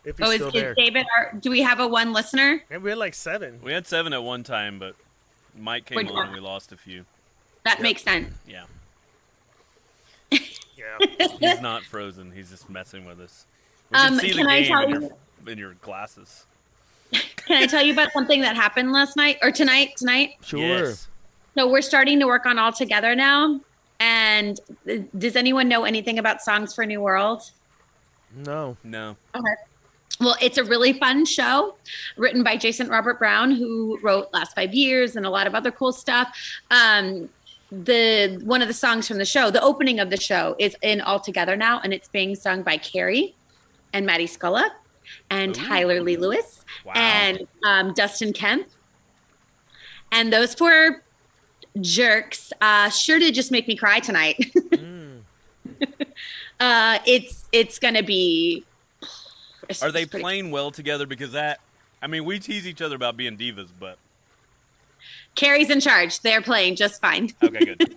if he's Oh, still there. is David? Do we have a one listener? And we had like 7. We had 7 at one time, but Mike came Which on one? and we lost a few. That makes sense. Yeah. Yeah. He's not frozen. He's just messing with us. We can see the can I game tell in your glasses. Can I tell you about something that happened last night or tonight? Sure. Yes. So we're starting to work on All Together now. And does anyone know anything about Songs for New World? No. No. Okay. Well, it's a really fun show written by Jason Robert Brown, who wrote Last 5 Years and a lot of other cool stuff. One of the songs from the show, the opening of the show, is in All Together now, and it's being sung by Carrie and Maddie Sculla and Ooh. Tyler Lee Lewis Wow. and Dustin Kemp. And those 4 jerks sure did just make me cry tonight. It's gonna be. Are they it's pretty- playing well together? Because we tease each other about being divas, but Carrie's in charge. They're playing just fine. okay, good.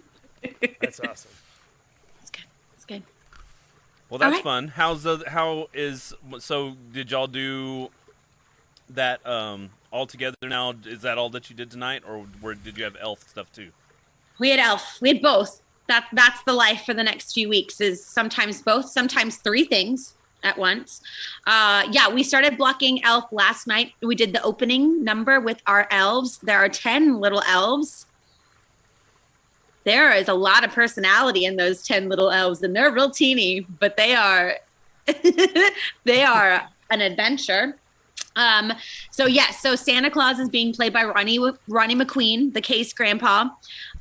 That's awesome. It's good. It's good. Well, that's All right. fun. So did y'all do that all together now? Is that all that you did tonight, or did you have elf stuff too? We had Elf. We had both. That's the life for the next few weeks. Is sometimes both, sometimes 3 things at once. We started blocking Elf last night. We did the opening number with our elves. There are 10 little elves. There is a lot of personality in those 10 little elves, and they're real teeny, but they are they are an adventure. So Santa Claus is being played by Ronnie McQueen, the Case grandpa.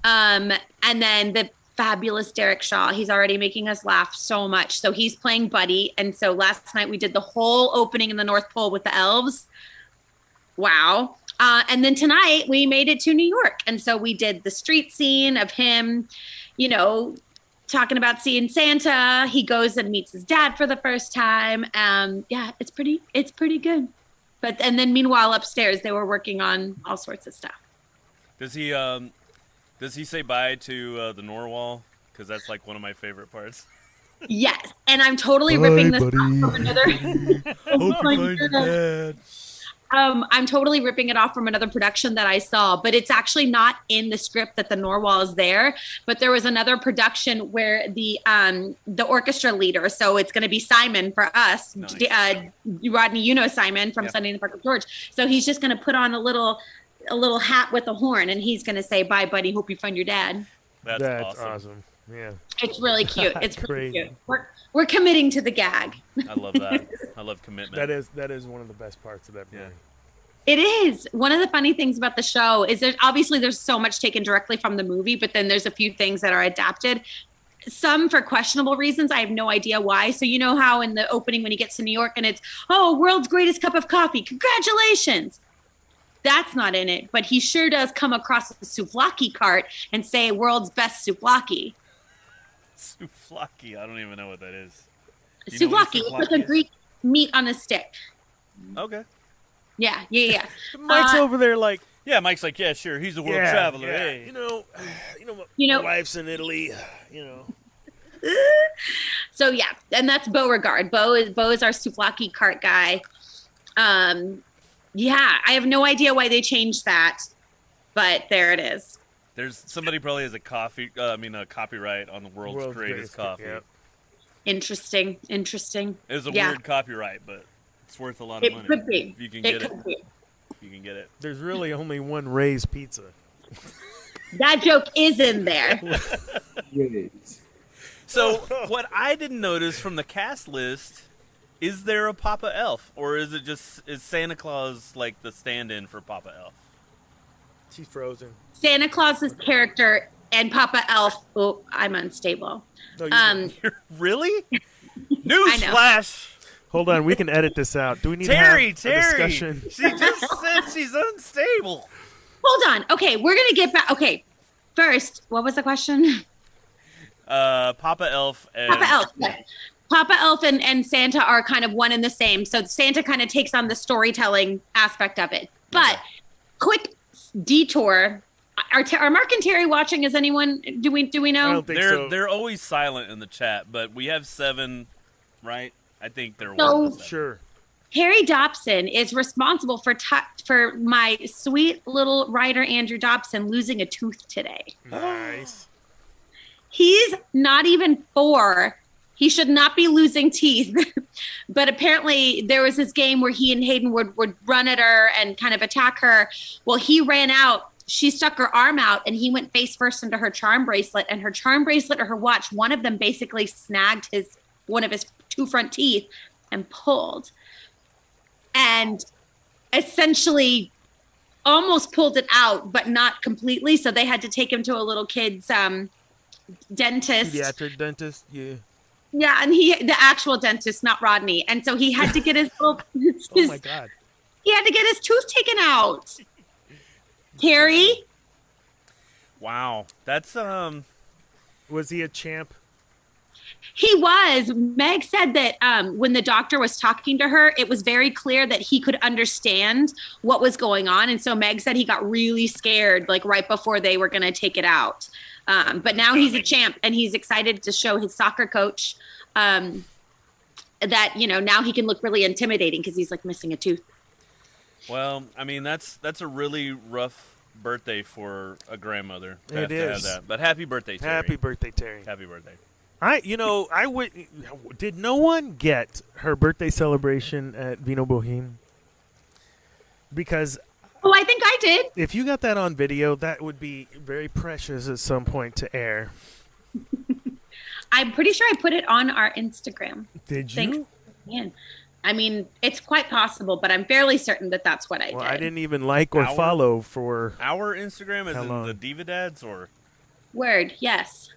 And then the fabulous Derek Shaw. He's already making us laugh so much. So he's playing Buddy. And so last night we did the whole opening in the North Pole with the elves. Wow. And then tonight we made it to New York. And so we did the street scene of him, talking about seeing Santa. He goes and meets his dad for the first time. It's pretty good. And then meanwhile upstairs they were working on all sorts of stuff. Does he say bye to the Norwal? Because that's like one of my favorite parts. Yes. And I'm totally ripping this off buddy. from another Hope you find your dad. I'm totally ripping it off from another production that I saw, but it's actually not in the script that the Norwal is there. But there was another production where the orchestra leader, so it's going to be Simon for us, Nice. Rodney, Simon from Yeah. Sunday in the Park with George. So he's just going to put on a little hat with a horn, and he's going to say, "Bye, buddy. Hope you find your dad." That's awesome. awesome. Yeah. It's really cute. It's pretty Crazy. cute. We're committing to the gag. I love that. I love commitment. That is one of the best parts of that movie. Yeah. It is. One of the funny things about the show is that obviously there's so much taken directly from the movie, but then there's a few things that are adapted. some for questionable reasons. I have no idea why. So you know how in the opening when he gets to New York and it's, oh, world's greatest cup of coffee. Congratulations. That's not in it, but he sure does come across the souvlaki cart and say world's best souvlaki. Souvlaki. I don't even know what that is. Do you know what Souvlaki, it's souvlaki like a is? Greek meat on a stick. Okay. Yeah. Mike's over there like, Yeah, Mike's like, yeah, sure. He's a world yeah, traveler. yeah. Hey. You know, You know- my wife's in Italy. You know, So yeah, and that's Beauregard. Bo is our souvlaki cart guy. Yeah, I have no idea why they changed that, but there it is. There's somebody probably has a copyright on the world's greatest coffee. Yep. Interesting. It was a Yeah. weird copyright, but it's worth a lot of It money. could be. If you can get It it. could be. If you can get it. There's really only one Ray's Pizza. That joke is in there. Yes. So what I didn't notice from the cast list, is there a Papa Elf, or is Santa Claus like the stand-in for Papa Elf? She's frozen. Santa Claus's character and Papa Elf. Oh, I'm unstable. No, you're not. Really? know. Newsflash! Hold on, we can edit this out. Do we need Terry, to have a discussion? she just said she's unstable. Hold on. Okay, we're gonna get back. Okay, first, what was the question? Papa Elf and Papa Elf. Yes. Papa Elf and Santa are kind of one and the same. So Santa kind of takes on the storytelling aspect of it. But quick detour. Are Mark and Terry watching? Is anyone? Do we I know? don't think they're so. they're always silent in the chat, but we have 7, right? I think they're So- one of the 7. Sure. Harry Dobson is responsible for my sweet little writer Andrew Dobson losing a tooth today. Nice. He's not even 4. He should not be losing teeth. But apparently there was this game where he and Hayden would run at her and kind of attack her. Well, he ran out. She stuck her arm out and he went face first into her charm bracelet, and her charm bracelet or her watch, one of them basically snagged one of his 2 front teeth and pulled. And essentially almost pulled it out, but not completely. So they had to take him to a little kid's dentist. Pediatric dentist. Yeah. Yeah, and the actual dentist, not Rodney. And so he had to get his little Oh my God. he had to get his tooth taken out. Harry? Wow, that's Was he a champ? He was. Meg said that when the doctor was talking to her, it was very clear that he could understand what was going on. And so Meg said he got really scared, like right before they were going to take it out. But now he's a champ, and he's excited to show his soccer coach that, now he can look really intimidating because he's like missing a tooth. Well, I mean, that's a really rough birthday for a grandmother. To It have to is. have that. But happy birthday, Terry. Happy birthday, Terry. Happy birthday. I would. Did no one get her birthday celebration at Vino Boheme? Because Oh, I think I did. if you got that on video, that would be very precious at some point to air. I'm pretty sure I put it on our Instagram. Did Thanks. you? Man. I mean, it's quite possible, but I'm fairly certain that that's what I Well, did. I didn't even like or Our- follow for. Our Instagram is How in long? the Diva Dads, or Word, yes.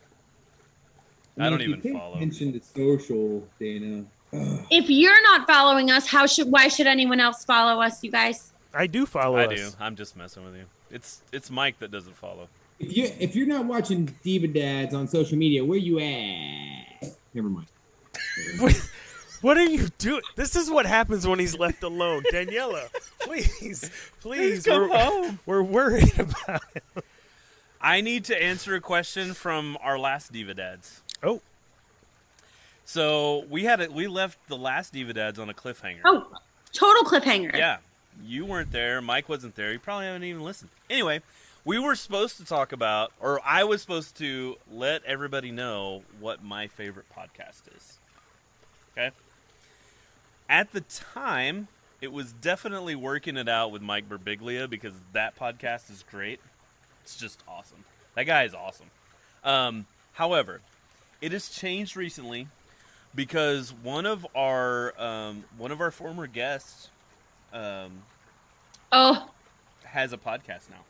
I don't if you even pay follow. attention to social, Dana. If you're not following us, why should anyone else follow us, you guys? I do follow I us. do. I'm just messing with you. It's Mike that doesn't follow. If you're not watching Diva Dads on social media, where you at? Never mind. What are you doing? This is what happens when he's left alone. Daniela, please, come home. We're worried about it. I need to answer a question from our last Diva Dads. Oh, So we left the last Diva Dads on a cliffhanger. Oh, total cliffhanger. Yeah. You weren't there. Mike wasn't there. You probably haven't even listened. Anyway, we were supposed to talk about, or I was supposed to let everybody know what my favorite podcast is. Okay? At the time, it was definitely Working It Out with Mike Birbiglia, because that podcast is great. It's just awesome. That guy is awesome. However, it has changed recently because one of our former guests Oh, has a podcast now.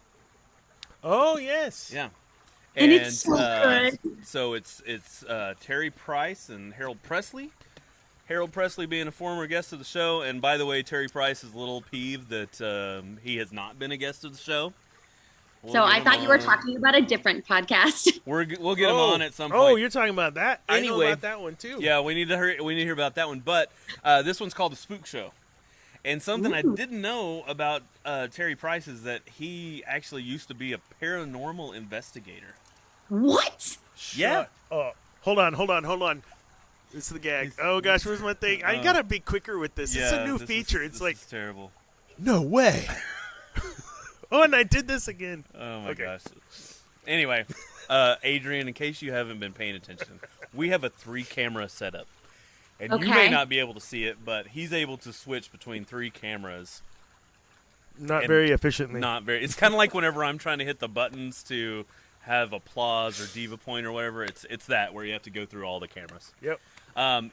oh yes. Yeah. And it's so good. So it's Terry Price and Harold Presley. Harold Presley being a former guest of the show, and by the way, Terry Price is a little peeved that he has not been a guest of the show. So I thought you were talking about a different podcast. We'll get him on at some point. Oh, you're talking about that? Anyway, I know about that one too. Yeah, we need to hear about that one. But this one's called The Spook Show. And something I didn't know about Terry Price is that he actually used to be a paranormal investigator. What? Yeah. Oh, hold on. This is the gag. Oh gosh, where's my thing? I gotta be quicker with this. It's a new feature. It's like terrible. No way. Oh, and I did this again. Oh my gosh. Anyway, Adrian, in case you haven't been paying attention, we have a 3-camera setup. And you may not be able to see it, but he's able to switch between 3 cameras. Not very efficiently. Not very. It's kind of like whenever I'm trying to hit the buttons to have applause or diva point or whatever. It's that where you have to go through all the cameras. Yep.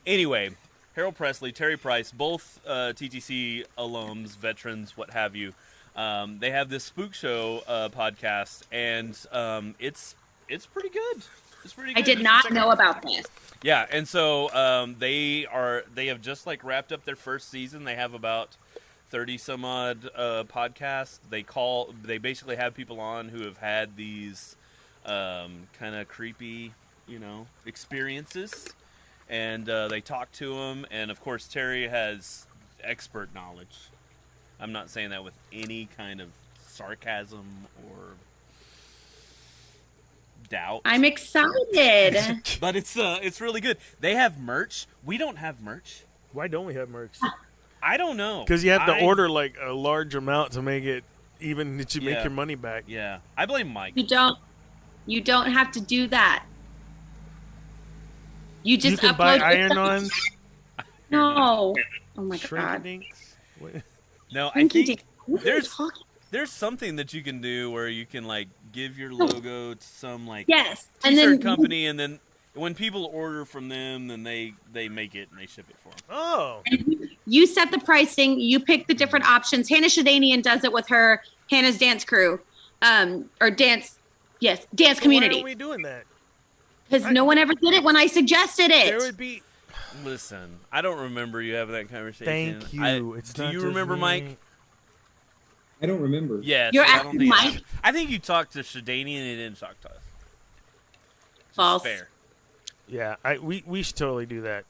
Anyway, Harold Presley, Terry Price, both TTC alums, veterans, what have you. They have this Spook Show podcast, and it's pretty good. It's pretty good. I did not know about this. Yeah, and so they have just like wrapped up their first season. They have about 30 some odd podcasts. They basically have people on who have had these kind of creepy, experiences, and they talk to them. And of course, Terry has expert knowledge. I'm not saying that with any kind of sarcasm or doubt. I'm excited. But it's really good. They have merch. We don't have merch. Why don't we have merch? I don't know. Because you have to order like a large amount to make it even that you make your money back. Yeah, I blame Mike. You don't have to do that. You just you can upload buy iron-ons. No. Oh my god. Shrink-a-dinks. No, I think there's something that you can do where you can like give your logo to some like yes, t-shirt and then company, and then when people order from them, then they make it and they ship it for them. Oh. You set the pricing. You pick the different options. Hannah Shadanian does it with her Hannah's Dance Crew, or dance community. Why are we doing that? Because no one ever did it when I suggested it. There would be. Listen, I don't remember you having that conversation. Thank you. Do you remember, Mike? I don't remember. Yes. You're I don't asking think Mike? I think you talked to Shadanian and he didn't talk to us. False. Fair. Yeah, we should totally do that.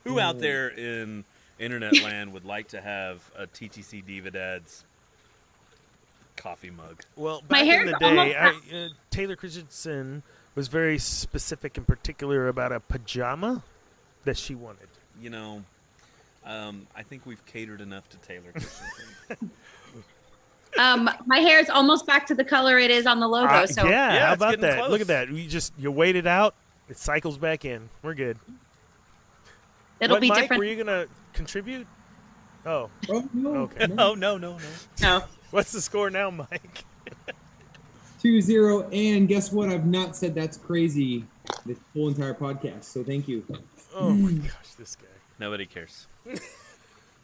Who out there in internet land would like to have a TTC Diva Dads coffee mug? Well, My back in hair's the day, Taylor Christensen was very specific and particular about a pajama that she wanted. I think we've catered enough to Taylor Christensen. My hair is almost back to the color it is on the logo. So yeah, how it's about getting that? close. Look at that. You wait it out. It cycles back in. We're good. it'll What, be Mike, different. were you gonna contribute? Oh, Oh, no. okay. Oh, no. No. What's the score now, Mike? 2-0, and guess what? I've not said that's crazy this whole entire podcast, so thank you. Oh my gosh, this guy. Nobody cares.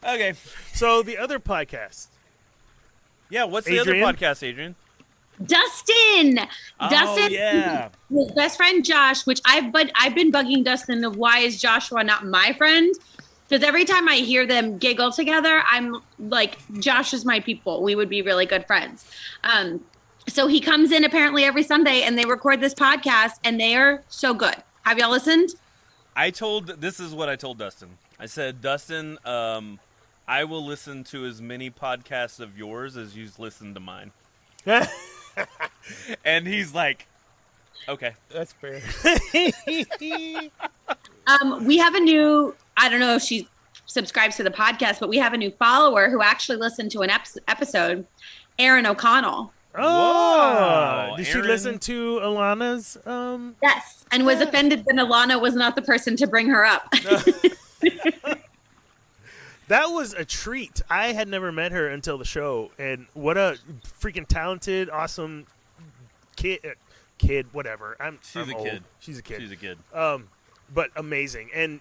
Okay. So the other podcast. Yeah, what's the other Adrian? podcast, Adrian? Dustin. Oh, yeah. His best friend Josh, which I've been bugging Dustin of why is Joshua not my friend? Because every time I hear them giggle together, I'm like, Josh is my people. We would be really good friends. So he comes in apparently every Sunday and they record this podcast and they are so good. Have y'all listened? This is what I told Dustin. I said, Dustin, I will listen to as many podcasts of yours as you've listened to mine. And he's like, okay. That's fair. We have a new, I don't know if she subscribes to the podcast, but we have a new follower who actually listened to an episode, Erin O'Connell. Oh, Wow, did she Aaron. listen to Alana's? Yes, and was offended that Alana was not the person to bring her up. That was a treat. I had never met her until the show, and what a freaking talented, awesome kid. Whatever. She's I'm a old. kid. She's a kid. She's a kid. But amazing, and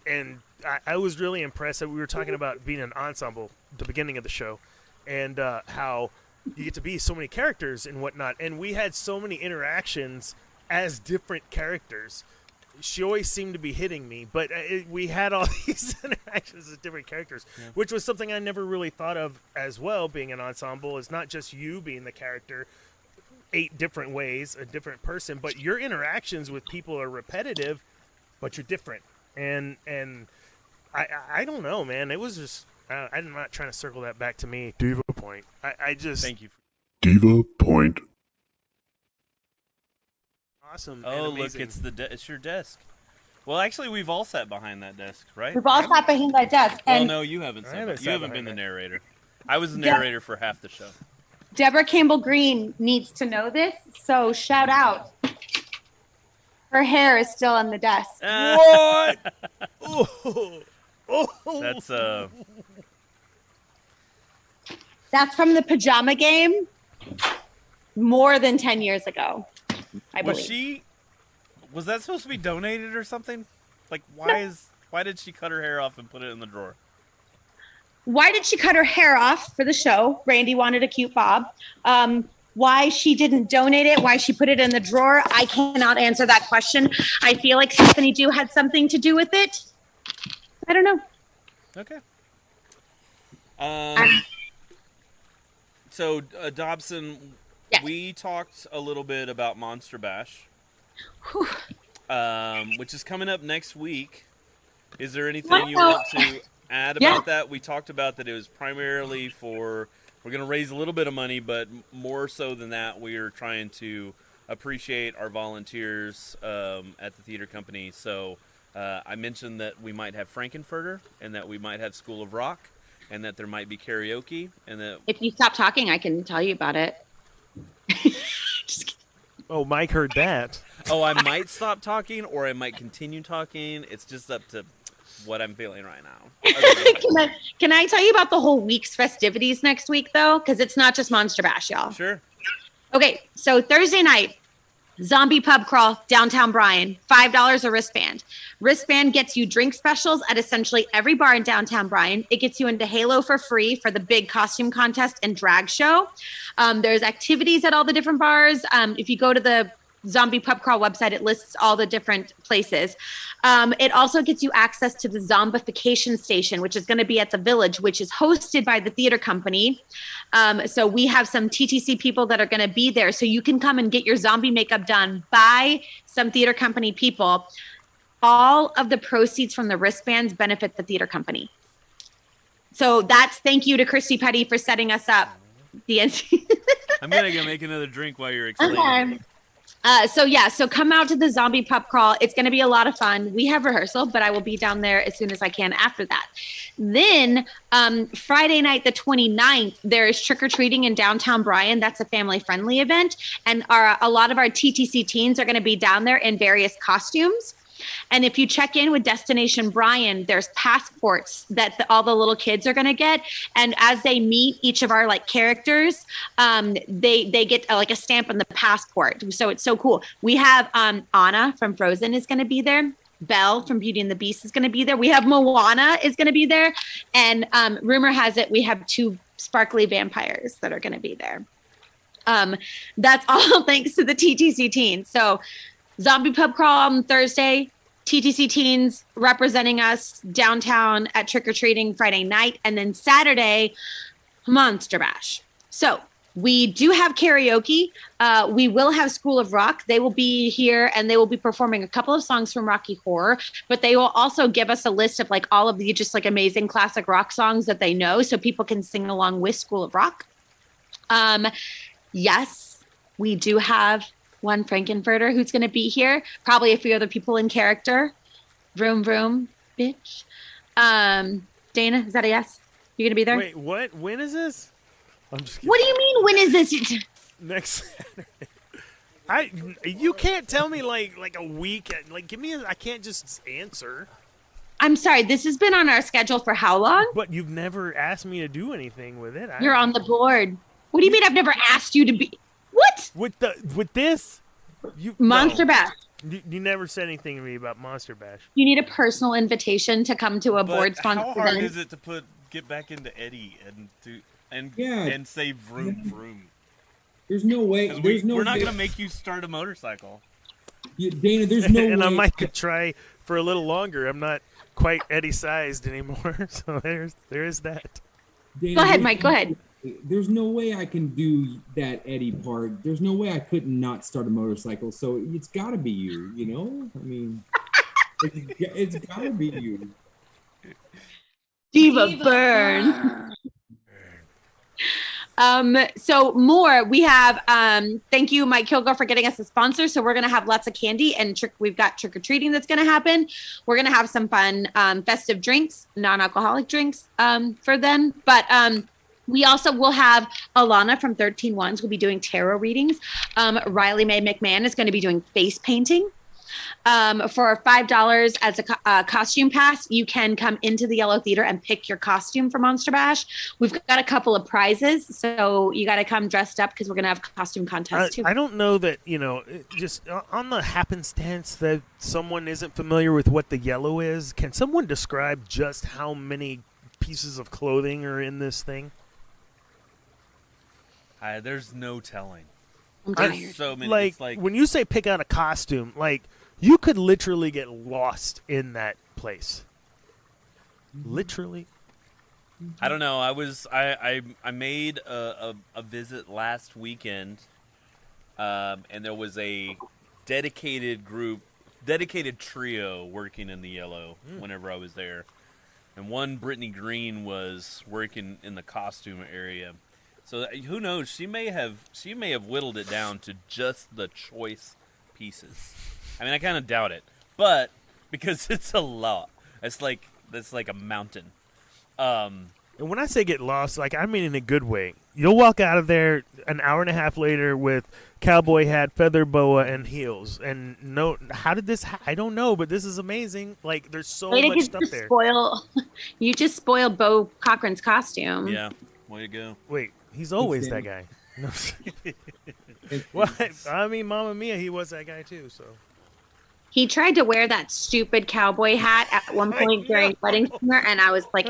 I was really impressed that we were talking about being an ensemble at the beginning of the show, and how you get to be so many characters and whatnot. And we had so many interactions as different characters. She always seemed to be hitting me, but we had all these interactions as different characters, which was something I never really thought of as well. Being an ensemble is not just you being the character 8 different ways, a different person, but your interactions with people are repetitive, but you're different. And I don't know, man. It was just I'm not trying to circle that back to me. Diva point. I just Thank you. Diva Point. awesome. Oh, and look, amazing. it's your desk. Well, actually, we've all sat behind that desk, right? We've all sat behind that desk. Well, And no, you haven't. I haven't You sat haven't behind been the that. narrator. I was the Yeah. narrator for half the show. Deborah Campbell Green needs to know this, so shout out. Her hair is still on the desk. What? Oh, oh. That's That's from the pajama game more than 10 years ago, I was believe. was that supposed to be donated or something? Like, why did she cut her hair off and put it in the drawer? Why did she cut her hair off for the show? Randy wanted a cute bob. Why she didn't donate it, why she put it in the drawer, I cannot answer that question. I feel like Stephanie Dew had something to do with it. I don't know. Okay. So, Dobson, Yes. we talked a little bit about Monster Bash, Whew. which is coming up next week. Is there anything What you the- want to add Yeah. about that? We talked about that it was primarily for, we're going to raise a little bit of money, but more so than that, we are trying to appreciate our volunteers at the theater company. So I mentioned that we might have Frankenfurter and that we might have School of Rock and that there might be karaoke and that If you stop talking, I can tell you about it. Just kidding. Oh, Mike heard that. I might stop talking or I might continue talking. It's just up to what I'm feeling right now. Can I tell you about the whole week's festivities next week, though? Because it's not just Monster Bash, y'all. Sure. Okay, so Thursday night, zombie pub crawl, downtown Bryan, $5 a wristband. Wristband gets you drink specials at essentially every bar in downtown Bryan. It gets you into Halo for free for the big costume contest and drag show. There's activities at all the different bars. If you go to the Zombie Pub Crawl website, it lists all the different places. It also gets you access to the zombification station, which is going to be at the Village, which is hosted by the theater company. So we have some TTC people that are going to be there. So you can come and get your zombie makeup done by some theater company people. All of the proceeds from the wristbands benefit the theater company. So that's thank you to Christy Petty for setting us up. The I'm going to go make another drink while you're explaining. Okay. So come out to the zombie pub crawl. It's going to be a lot of fun. We have rehearsal, but I will be down there as soon as I can after that. Then Friday night, the 29th, there is trick-or-treating in downtown Bryan. That's a family-friendly event. And a lot of our TTC teens are going to be down there in various costumes. And if you check in with Destination Bryan, there's passports that all the little kids are going to get. And as they meet each of our characters, they get a stamp on the passport. So it's so cool. We have Anna from Frozen is going to be there. Belle from Beauty and the Beast is going to be there. We have Moana is going to be there. And rumor has it we have 2 sparkly vampires that are going to be there. That's all thanks to the TTC teens. So Zombie Pub Crawl on Thursday, TTC teens representing us downtown at trick-or-treating Friday night, and then Saturday, Monster Bash. So we do have karaoke. We will have School of Rock. They will be here and they will be performing a couple of songs from Rocky Horror, but they will also give us a list of all of the just amazing classic rock songs that they know so people can sing along with School of Rock. Yes, we do have one Frankenfurter who's going to be here. Probably a few other people in character. Vroom, vroom, bitch. Dana, is that a yes? You going to be there? Wait, what? When is this? I'm just kidding. What do you mean, when is this? Next Saturday. You can't tell me like a week. Give me I can't just answer. I'm sorry, this has been on our schedule for how long? But you've never asked me to do anything with it. You're on the board. What do you mean I've never asked you to be? What? With this? Monster no. Bash. You never said anything to me about Monster Bash. You need a personal invitation to come to a But board-sponsored how hard event. is it to get back into Eddie and do? and Yeah. and say vroom vroom. There's no way. 'Cause There's no we're not way- gonna make you start a motorcycle. Dana, there's no and way. I might could try for a little longer. I'm not quite Eddie sized anymore, so there is that. Dana, Go ahead, there's- Mike. Go ahead. There's no way I can do that Eddie part. There's no way I could not start a motorcycle. So it's got to be you. You know, I mean, it's got to be you. Diva burn. So more, we have, thank you, Mike Kilgore, for getting us a sponsor. So we're going to have lots of candy and we've got trick-or-treating that's going to happen. We're going to have some fun, festive drinks, non-alcoholic drinks, for them. But, we also will have Alana from 13 Ones will be doing tarot readings. Riley Mae McMahon is going to be doing face painting. For $5 as a costume pass, you can come into the Yellow Theater and pick your costume for Monster Bash. We've got a couple of prizes, so you got to come dressed up because we're going to have costume contests too. I don't know that, just on the happenstance that someone isn't familiar with what the yellow is, can someone describe just how many pieces of clothing are in this thing? There's no telling. I'm There's tired. so many. Like, It's like when you say pick out a costume, like, you could literally get lost in that place. Literally. I don't know. I made a visit last weekend, and there was a dedicated trio working in the yellow whenever I was there, and one Brittany Green was working in the costume area. So who knows? She may have whittled it down to just the choice pieces. I mean, I kind of doubt it, but because it's a lot, that's like a mountain. And when I say get lost, like, I mean in a good way. You'll walk out of there an hour and a half later with cowboy hat, feather boa, and heels. And no, how did this? I don't know, but this is amazing. Like, there's so Way to much get stuff to there. you just spoiled Bo Cochran's costume. Yeah, way to go. Wait, he's always that guy. No. Well, I mean, Mamma Mia, he was that guy too. So He tried to wear that stupid cowboy hat at one point during Wedding Singer, and I was like,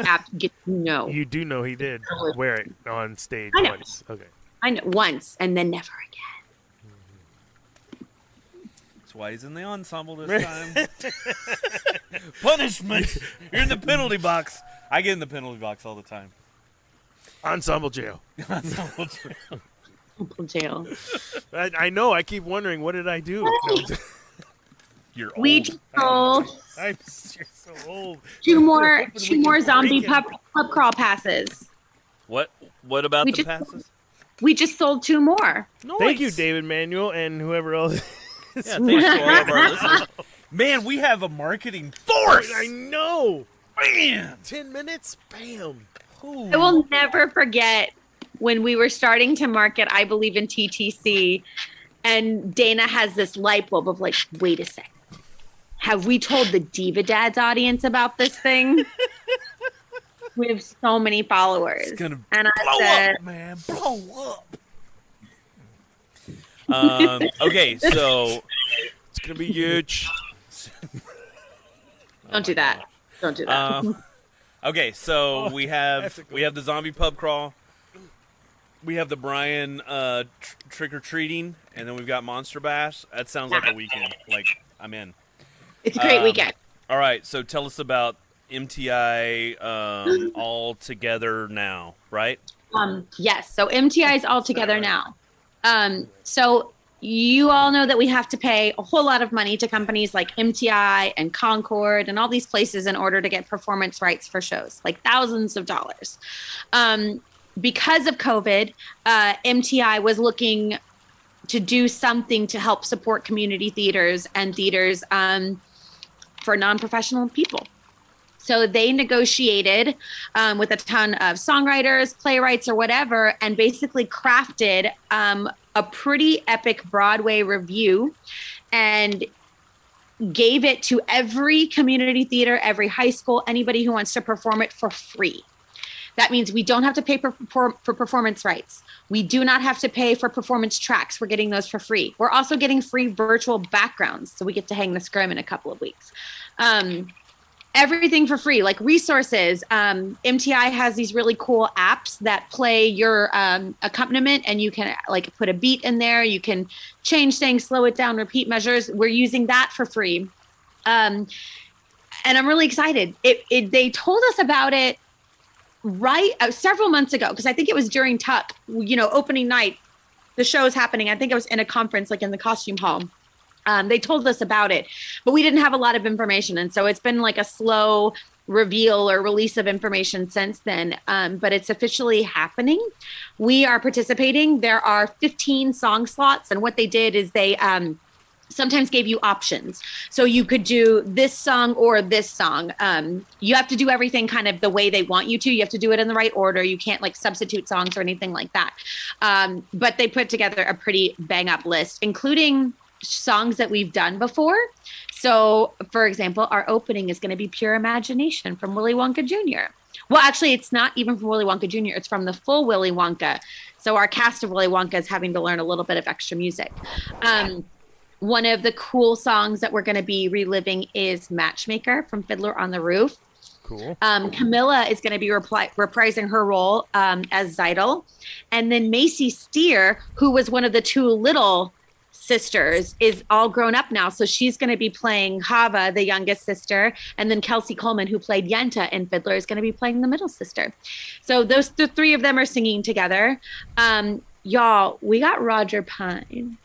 no. you do know he did wear it on stage I know. once. Okay. I know, once, and then never again. That's why he's in the ensemble this time. Punishment! You're in the penalty box. I get in the penalty box all the time. Ensemble jail. Ensemble jail. Jail. I know. I keep wondering, what did I do? No, You're We old. just sold you're so old. two more Hoping we can zombie break it. pub crawl passes. What about We the just- passes? We just sold 2 more. Thank you, David Manuel, and whoever else. Yeah, thanks to all of our listeners. Man, we have a marketing force. I know. Man, 10 minutes, bam. I will never forget when we were starting to market I Believe in TTC, and Dana has this light bulb of like, wait a second. Have we told the Diva Dads audience about this thing? We have so many followers. it's gonna And I blow said, up, man. Blow up. Okay, so It's going to be huge. don't do that. Don't do that. okay, so we have ethical. the zombie pub crawl. We have the Brian trick or treating, and then we've got Monster Bash. That sounds like a weekend. Like, I'm in. It's a great weekend. All right, so tell us about MTI all together now, right? Yes. So MTI is all together now. So you all know that we have to pay a whole lot of money to companies like MTI and Concord and all these places in order to get performance rights for shows, like thousands of dollars. Because of COVID, MTI was looking to do something to help support community theaters and theaters for non-professional people. So they negotiated with a ton of songwriters, playwrights, or whatever, and basically crafted a pretty epic Broadway review and gave it to every community theater, every high school, anybody who wants to perform it for free. That means we don't have to pay for performance rights. We do not have to pay for performance tracks. We're getting those for free. We're also getting free virtual backgrounds, so we get to hang the scrim in a couple of weeks. everything for free, like resources. MTI has these really cool apps that play your accompaniment, and you can like put a beat in there. You can change things, slow it down, repeat measures. We're using that for free. And I'm really excited. They told us about it several months ago, because I think it was during Tuck, opening night. The show is happening. I think I was in a conference, like in the costume hall. They told us about it, but we didn't have a lot of information. And so it's been like a slow reveal or release of information since then. But it's officially happening. We are participating. There are 15 song slots. And what they did is they sometimes gave you options. So you could do this song or this song. You have to do everything kind of the way they want you to. You have to do it in the right order. You can't like substitute songs or anything like that. But they put together a pretty bang up list, including songs that we've done before. So, for example, our opening is going to be Pure Imagination from Willy Wonka Jr. Well, actually, it's not even from Willy Wonka Jr. It's from the full Willy Wonka. So our cast of Willy Wonka is having to learn a little bit of extra music. One of the cool songs that we're going to be reliving is Matchmaker from Fiddler on the Roof. Cool. Camilla is going to be reprising her role as Zeidel. And then Macy Steer, who was one of the two little sisters, is all grown up now. So she's going to be playing Hava, the youngest sister. And then Kelsey Coleman, who played Yenta in Fiddler, is going to be playing the middle sister. So the three of them are singing together. Y'all, we got Roger Pine.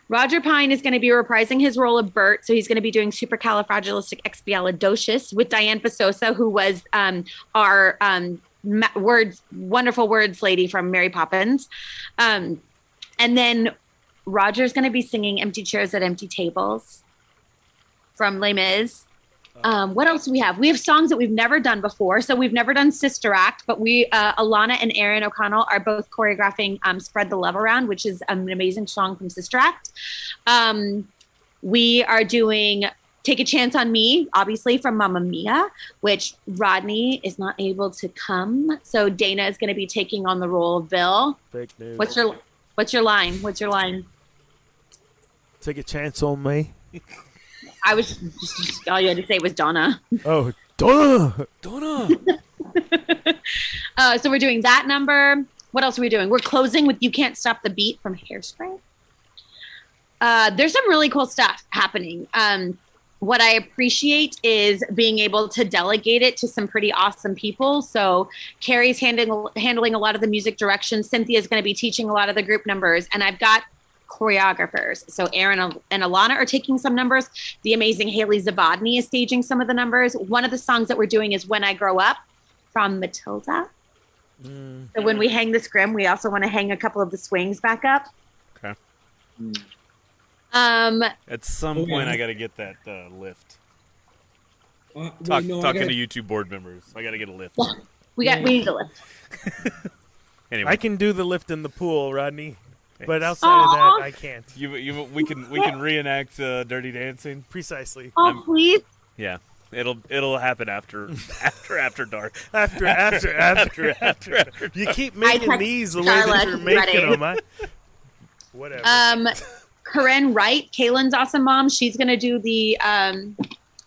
Roger Pine is going to be reprising his role of Bert. So he's going to be doing Supercalifragilisticexpialidocious with Diane Pasosa, who was our wonderful words lady from Mary Poppins. And then Roger's going to be singing Empty Chairs at Empty Tables from Les Mis. What else do we have? We have songs that we've never done before. So we've never done Sister Act, but Alana and Aaron O'Connell are both choreographing Spread the Love Around, which is an amazing song from Sister Act. We are doing Take a Chance on Me, obviously from Mamma Mia, which Rodney is not able to come. So Dana is going to be taking on the role of Bill. Fake news. What's your line? What's your line? Take a chance on me. I was just all you had to say was Donna. Oh, Donna. So we're doing that number. What else are we doing? We're closing with You Can't Stop the Beat from Hairspray. There's some really cool stuff happening. What I appreciate is being able to delegate it to some pretty awesome people. So Carrie's handling a lot of the music direction. Cynthia's going to be teaching a lot of the group numbers. And I've got choreographers. So Aaron and Alana are taking some numbers. The amazing Haley Zavodny is staging some of the numbers. One of the songs that we're doing is When I Grow Up from Matilda. So when we hang the scrim, we also want to hang a couple of the swings back up. Okay. At some point, I got to get that lift. Talking to YouTube board members, I got to get a lift. We need a lift. Anyway, I can do the lift in the pool, Rodney. But outside of that, I can't. We can reenact Dirty Dancing. Precisely. Oh, please. Yeah, it'll happen after dark. After. You keep making these the way that you're making them. Whatever. Corinne Wright, Kaylin's awesome mom. She's gonna do the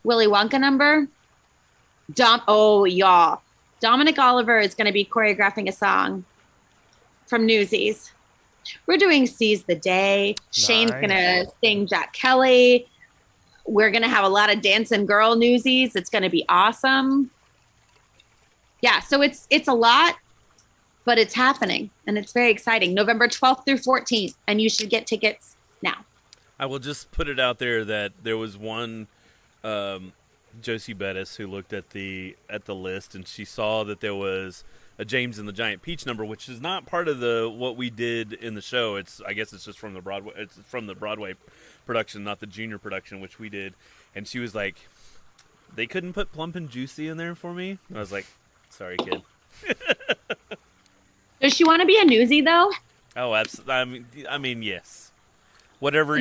Willy Wonka number. Y'all. Dominic Oliver is gonna be choreographing a song from Newsies. We're doing Seize the Day. Shane's going to sing Jack Kelly. We're going to have a lot of dancing girl Newsies. It's going to be awesome. Yeah, so it's a lot, but it's happening, and it's very exciting. November 12th through 14th, and you should get tickets now. I will just put it out there that there was one Josie Bettis who looked at the list, and she saw that there was a James and the Giant Peach number, which is not part of what we did in the show. I guess it's just from the Broadway. It's from the Broadway production, not the junior production, which we did. And she was like, "They couldn't put Plump and Juicy in there for me." I was like, "Sorry, kid." Does she want to be a newsie though? Oh, absolutely. I mean, yes. Whatever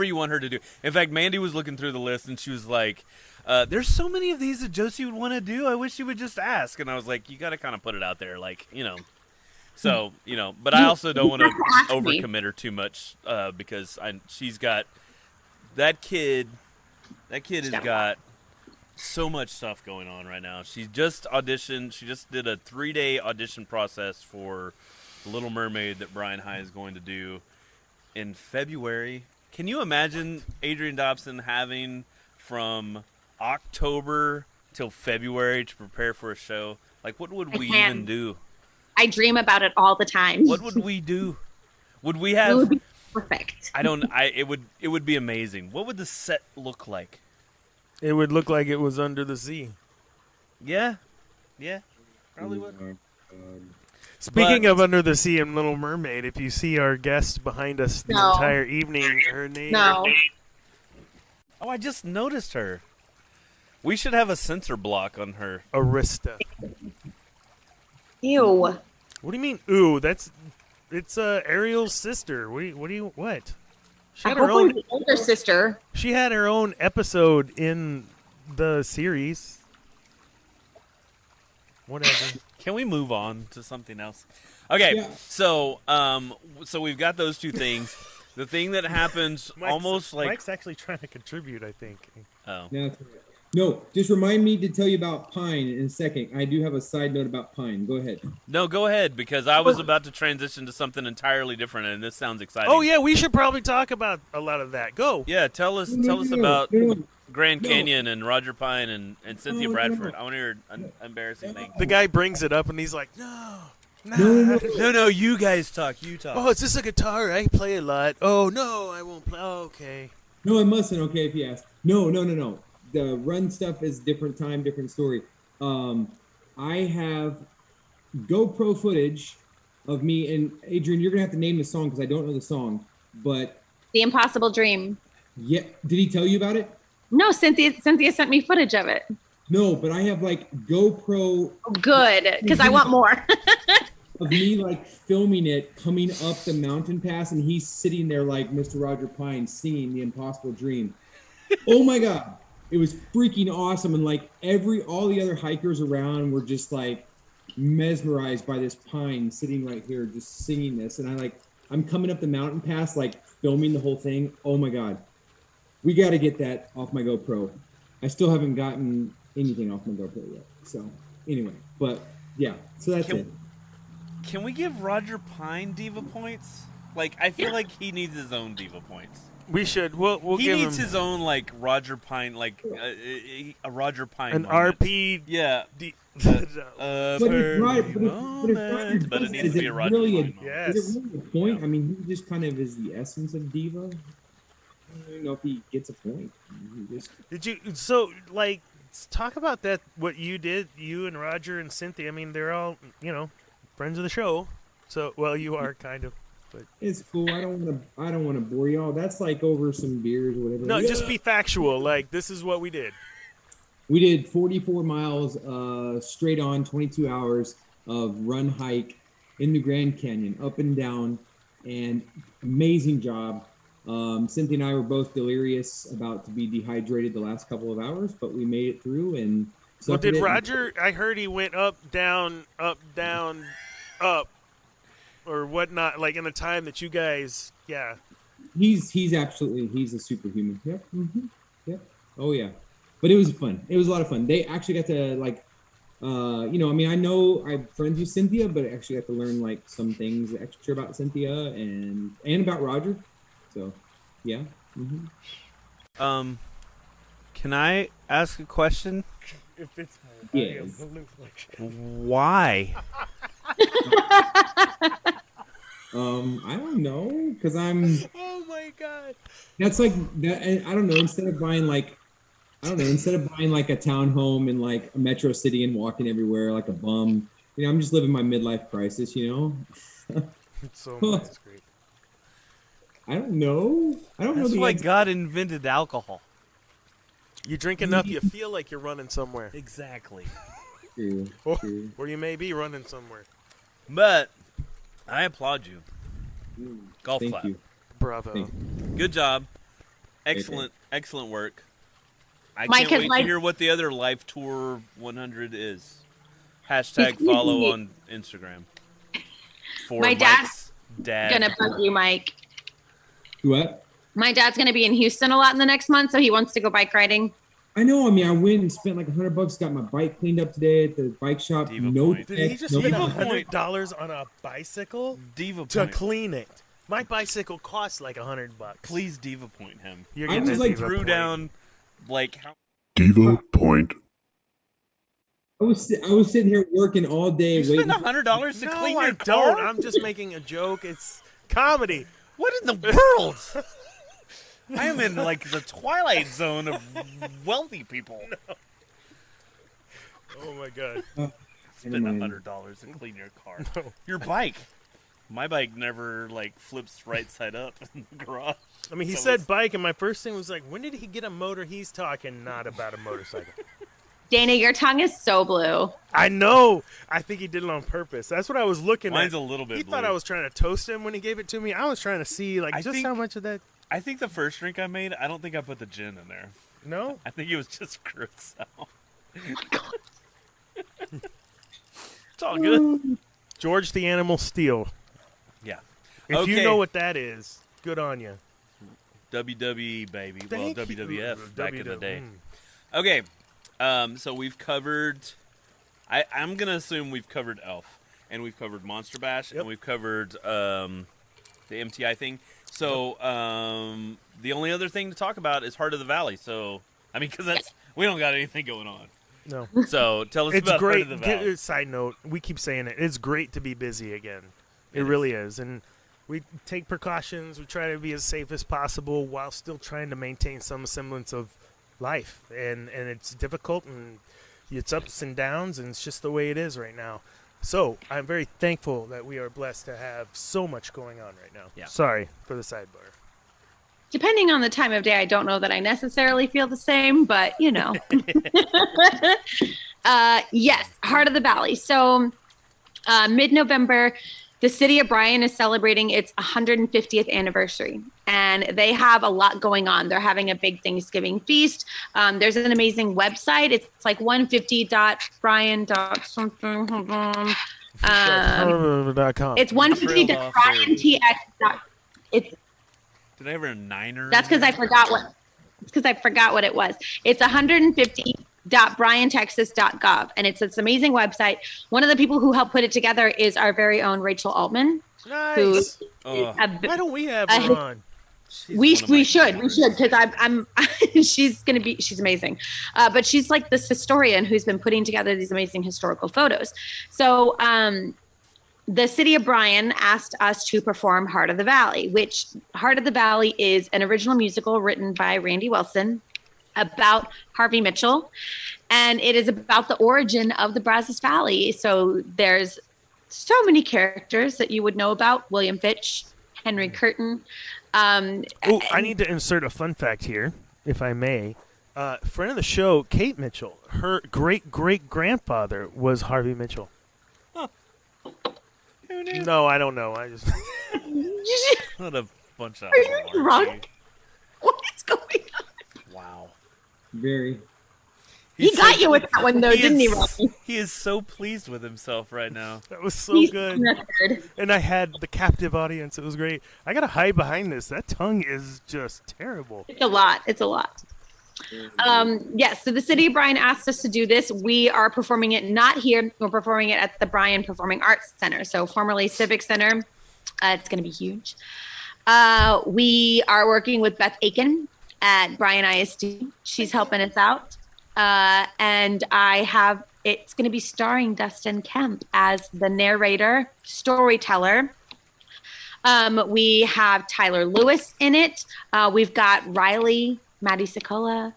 you want her to do. In fact, Mandy was looking through the list, and she was like, "There's so many of these that Josie would want to do. I wish she would just ask." And I was like, "You got to kind of put it out there, like, you know." So, you know, but I also don't want to overcommit her too much because she's got that kid. That kid has got so much stuff going on right now. She just auditioned. She just did a 3-day audition process for The Little Mermaid that Brian High is going to do in February. Can you imagine Adrian Dobson having from October till February to prepare for a show? Like, what would we even do? I dream about it all the time. What would we do? Would we It have? would be perfect. It would be amazing. What would the set look like? It would look like it was under the sea. Yeah, probably would. Speaking of Under the Sea and Little Mermaid, if you see our guest behind us the No. entire evening, her name No. Oh, I just noticed her. We should have a censor block on her. Arista. Ew. What do you mean? Ooh, it's Ariel's sister. What? She had her Hopefully own. the older sister. She had her own episode in the series. Whatever. Can we move on to something else? Okay, Yeah. so we've got those two things. The thing that happens almost like Mike's actually trying to contribute, I think. oh. Yeah, that's right. No, just remind me to tell you about Pine in a second. I do have a side note about Pine. Go ahead. No, go ahead, because I was about to transition to something entirely different, and this sounds exciting. Oh yeah, we should probably talk about a lot of that. Go. Yeah, tell us No, about no. Grand No. Canyon and Roger Pine and Cynthia No, no, Bradford. no. I want to hear an embarrassing thing. The guy brings it up and he's like, no. No, you guys talk. You talk. Oh, it's just a guitar. I play a lot. Oh no, I won't play. Oh, okay. No, I mustn't. Okay, if you ask. No. The run stuff is different time, different story. I have GoPro footage of me and Adrian. You're gonna have to name the song because I don't know the song. But The Impossible Dream. yeah, did he tell you about it? No, Cynthia sent me footage of it. No, but I have like GoPro Good, because I want more. of me like filming it coming up the mountain pass, and he's sitting there like Mr. Roger Pine singing The Impossible Dream. Oh my God. It was freaking awesome. And like all the other hikers around were just like mesmerized by this pine sitting right here, just singing this. And I'm coming up the mountain pass, like filming the whole thing. Oh my God. We got to get that off my GoPro. I still haven't gotten anything off my GoPro yet. So anyway, but yeah, so that's it. Can we give Roger Pine diva points? Like, I feel like he needs his own diva points. We should. We'll He give needs him his own like Roger Pine, like a Roger Pine. an moment. RP. Yeah. But if Roger moment, but it does needs to be a Roger really Pine moment. Yes. Is it really a point? I mean, he just kind of is the essence of diva. I don't even know if he gets a point. He just, Did you? So like, talk about that. What you did, you and Roger and Cynthia. I mean, they're all friends of the show. So well, you are kind of. But it's cool. I don't want to bore y'all. That's like over some beers or whatever. no, Yeah. just be factual. Like this is what we did. We did 44 miles straight on, 22 hours of run hike in the Grand Canyon, up and down, and amazing job. Cynthia and I were both delirious, about to be dehydrated the last couple of hours, but we made it through. And Well, did suffered it. Roger? I heard he went up, down, up, or whatnot. Like in the time that you guys, yeah. He's a superhuman. Yep. Yep. Oh yeah. But it was fun. It was a lot of fun. They actually got to like, I mean, I know I'm friends with Cynthia, but I actually got to learn like some things extra about Cynthia and about Roger. So, yeah. Can I ask a question? If it's Yes. Why? I don't know, because I'm. Oh my god. That's like that. I don't know. Instead of buying like a townhome in like a metro city and walking everywhere like a bum, I'm just living my midlife crisis. It's so much. It's great. I don't know. That's the why answer. God invented alcohol. You drink enough, you feel like you're running somewhere, Exactly. True, true. or you may be running somewhere. But I applaud you. Golf Thank clap. you. Bravo. Thank Good job. Excellent work. I Mike can't has wait like- to hear what the other Life Tour 100 is. # Excuse follow me. on Instagram. For My Mike's dad. Gonna bug you, Mike. What? My dad's gonna be in Houston a lot in the next month, so he wants to go bike riding. I know. I mean, I went and spent like $100, got my bike cleaned up today at the bike shop. Diva No, point. Did he just no spend nothing. $100 on a bicycle Diva to point. clean it? My bicycle costs like $100. Please diva point him. You're I getting was a like- diva Threw point. down like how Diva Point. I was sitting here working all day you waiting. spend $100 to No, clean I your don't. car? I'm just making a joke. It's comedy. What in the world? I am in like the twilight zone of wealthy people. Oh my god. Spend $100 to clean your car. Your bike. My bike never like flips right side up in the garage. I mean, he So said it's- bike, and my first thing was like, when did he get a motor? He's talking not about a motorcycle. Dana, your tongue is so blue. I know. I think he did it on purpose. That's what I was looking Mine's at. a little bit He thought blue. I was trying to toast him when he gave it to me. I was trying to see like I just think- how much of that. I think the first drink I made, I don't think I put the gin in there. No. I think it was just curacao. It's all Mm. good. George the Animal Steel. Yeah. If you Okay. know what that is, good on you. WWE, baby. Well, Thank you. WWF back in the day. Mm. Okay. So we've covered. I'm going to assume we've covered Elf. And we've covered Monster Bash. Yep. And we've covered the MTI thing. So the only other thing to talk about is Heart of the Valley. So, I mean, because we don't got anything going on. No. So tell us It's about great. Heart of the Valley. Side note, we keep saying it. It's great to be busy again. It It really is. And we take precautions. We try to be as safe as possible while still trying to maintain some semblance of life. And it's difficult, and it's ups and downs, and it's just the way it is right now. So I'm very thankful that we are blessed to have so much going on right now. Yeah. Sorry for the sidebar. Depending on the time of day, I don't know that I necessarily feel the same, but you know. Yes, Heart of the Valley. So mid-November, the city of Bryan is celebrating its 150th anniversary, and they have a lot going on. They're having a big Thanksgiving feast. There's an amazing website. It's like 150.bryan.something. .com. It's 150.bryantx. It's Did I have a niner? That's because I forgot what. It's because I forgot what it was. It's 150.bryantexas.gov, and it's this amazing website. One of the people who helped put it together is our very own Rachel Altman. Who Nice. Oh, Why don't we have I- her on? she's We one of my should favorites. because I'm she's amazing, but she's like this historian who's been putting together these amazing historical photos. So the city of Bryan asked us to perform Heart of the Valley, which Heart of the Valley is an original musical written by Randy Wilson about Harvey Mitchell, and it is about the origin of the Brazos Valley. So there's so many characters that you would know about: William Fitch, Henry Curtin. Oh, I need to insert a fun fact here, if I may. Friend of the show, Kate Mitchell. Her great-great-grandfather was Harvey Mitchell. Who knew? No, I don't know. I just What a bunch of you drunk? malarkey. What is going on? Wow. Very. He got you with that one, though, didn't he, Robbie? He is so pleased with himself right now. that was so He's good. nerd. And I had the captive audience. It was great. I gotta hide behind this. That tongue is just terrible. It's a lot. It's a lot. Yes, so the city of Bryan asked us to do this. We are performing it not here. We're performing it at the Bryan Performing Arts Center, so formerly Civic Center. It's going to be huge. We are working with Beth Aiken at Bryan ISD. She's helping us out. And it's going to be starring Dustin Kemp as the narrator, storyteller. We have Tyler Lewis in it. We've got Riley, Maddie Sicola.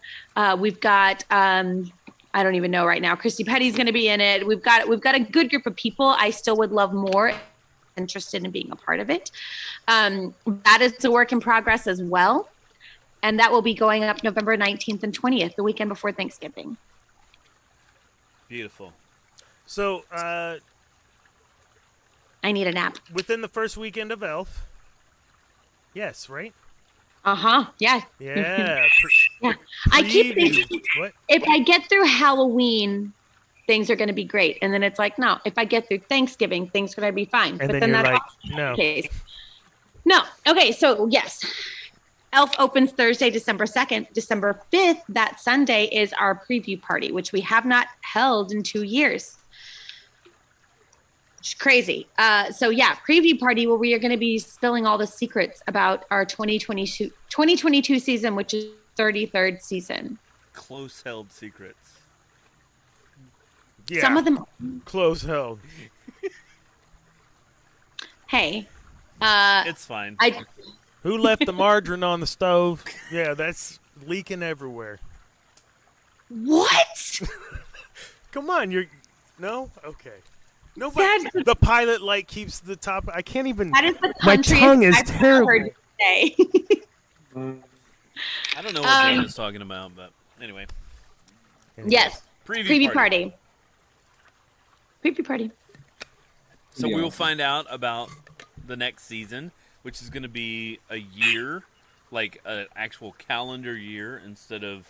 We've got I don't even know right now. Christy Petty's going to be in it. We've got a good group of people. I still would love more interested in being a part of it. That is a work in progress as well. And that will be going up November 19th and 20th, the weekend before Thanksgiving. Beautiful. So, I need a nap. within the first weekend of Elf. Yes, right? Uh-huh. Yeah. Yeah. Yeah. I keep preview. thinking What? if I get through Halloween, things are going to be great. And then it's like, no, if I get through Thanksgiving, things are going to be fine. And but then you're that's like, not no. the case. No. Okay. So yes, Elf opens Thursday, December 2nd. December 5th, that Sunday, is our preview party, which we have not held in 2 years. It's crazy. Preview party where we are going to be spilling all the secrets about our 2022 season, which is 33rd season. Close held secrets. Yeah. Some of them. Close held. Hey. It's fine. Who left the margarine on the stove? Yeah, that's leaking everywhere. What? Come on, no? Okay. Nobody. The pilot light keeps the top. I can't even. That is the my country tongue is I've terrible. heard today. I don't know what Dan is talking about, but anyway. Yes. Preview party. Preview party. So we will find out about the next season, which is going to be a year, like an actual calendar year instead of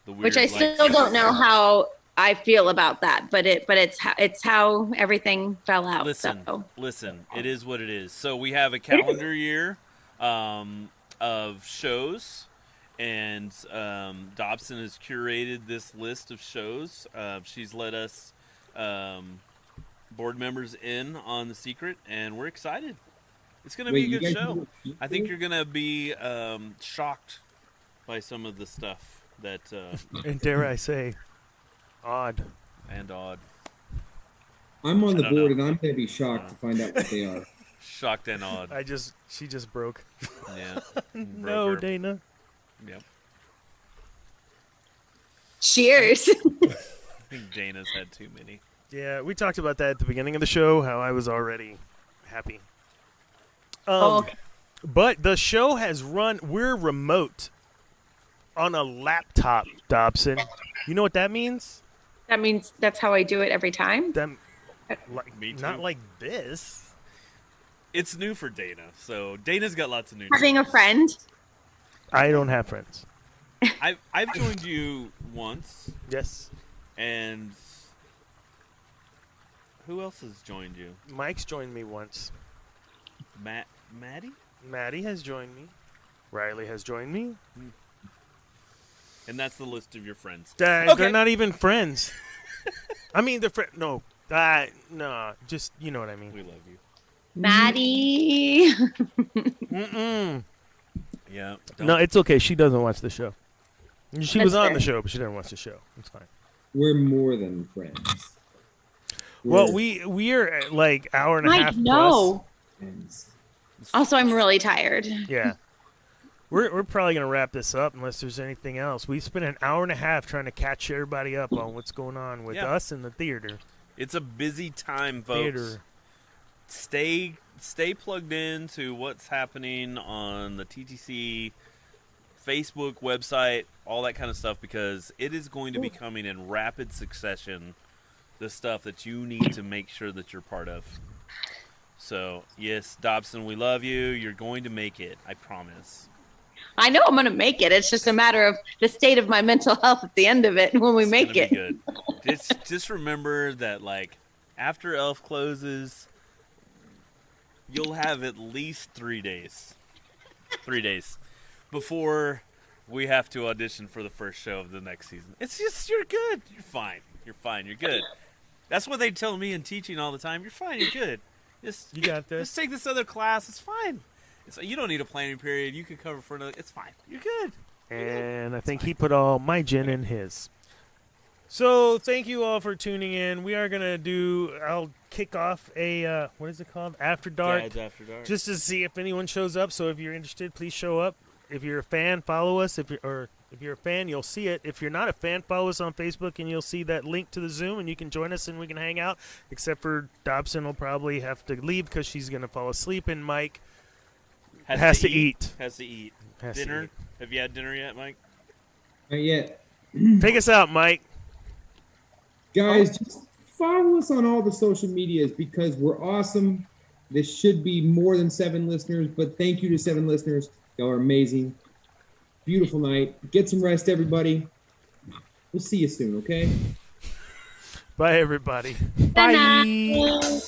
the weird. Which I still don't know how I feel about that, but it's how everything fell out. Listen, it is what it is. So we have a calendar year of shows, and Dobson has curated this list of shows. She's let us board members in on the secret, and we're excited. It's going to be a good show. I think you're going to be shocked by some of the stuff that... and dare I say, odd. And odd. I'm on the board, and I'm going to be shocked to find out what they are. Shocked and odd. She just broke. Yeah. No, her. Dana. Yep. Cheers. I think Dana's had too many. Yeah, we talked about that at the beginning of the show, how I was already happy. Okay. But the show has run. We're remote on a laptop, Dobson. You know what that means? That means that's how I do it every time. Me too. Not like this. It's new for Dana, so Dana's got lots of new. Having a friend. I don't have friends. I've joined you once. Yes. And who else has joined you? Mike's joined me once. Maddie? Maddie has joined me. Riley has joined me. And that's the list of your friends. They're not even friends. I mean, they're no. No, just, you know what I mean. We love you. Maddie. Mm-mm. Yeah. No, it's okay. She doesn't watch the show. She was on fair. the show, but she didn't watch the show. It's fine. We're more than friends. Well, we are at like hour and a half. No. Friends. Also, I'm really tired. Plus. Yeah. We're probably gonna wrap this up unless there's anything else. We spent an hour and a half trying to catch everybody up on what's going on with us in the theater. It's a busy time, folks. Stay plugged in to what's happening on the TTC Facebook website, all that kind of stuff, because it is going to be coming in rapid succession, the stuff that you need to make sure that you're part of. So, yes, Dobson, we love you. You're going to make it. I promise. I know I'm going to make it. It's just a matter of the state of my mental health at the end of it when we make it. Good. Just remember that, like, after Elf closes, you'll have at least 3 days. 3 days before we have to audition for the first show of the next season. It's just, you're good. You're fine. You're fine. You're good. That's what they tell me in teaching all the time. You're fine. You're good. You got this. Just take this other class. It's fine. You don't need a planning period. You can cover for another. It's fine. You're good. And I think he put all my gin in his. So thank you all for tuning in. We are I'll kick off a what is it called? After Dark. Dads After Dark. Just to see if anyone shows up. So if you're interested, please show up. If you're a fan, follow us. If you're a fan, you'll see it. If you're not a fan, follow us on Facebook, and you'll see that link to the Zoom, and you can join us, and we can hang out. Except for Dobson will probably have to leave because she's going to fall asleep, and Mike has to eat. Has to eat. Has to Dinner? eat. Have you had dinner yet, Mike? Not yet. Take us out, Mike. Guys, just follow us on all the social medias because we're awesome. This should be more than 7 listeners, but thank you to 7 listeners. Y'all are amazing. Beautiful night. Get some rest, everybody. We'll see you soon, okay? Bye, everybody. Bye.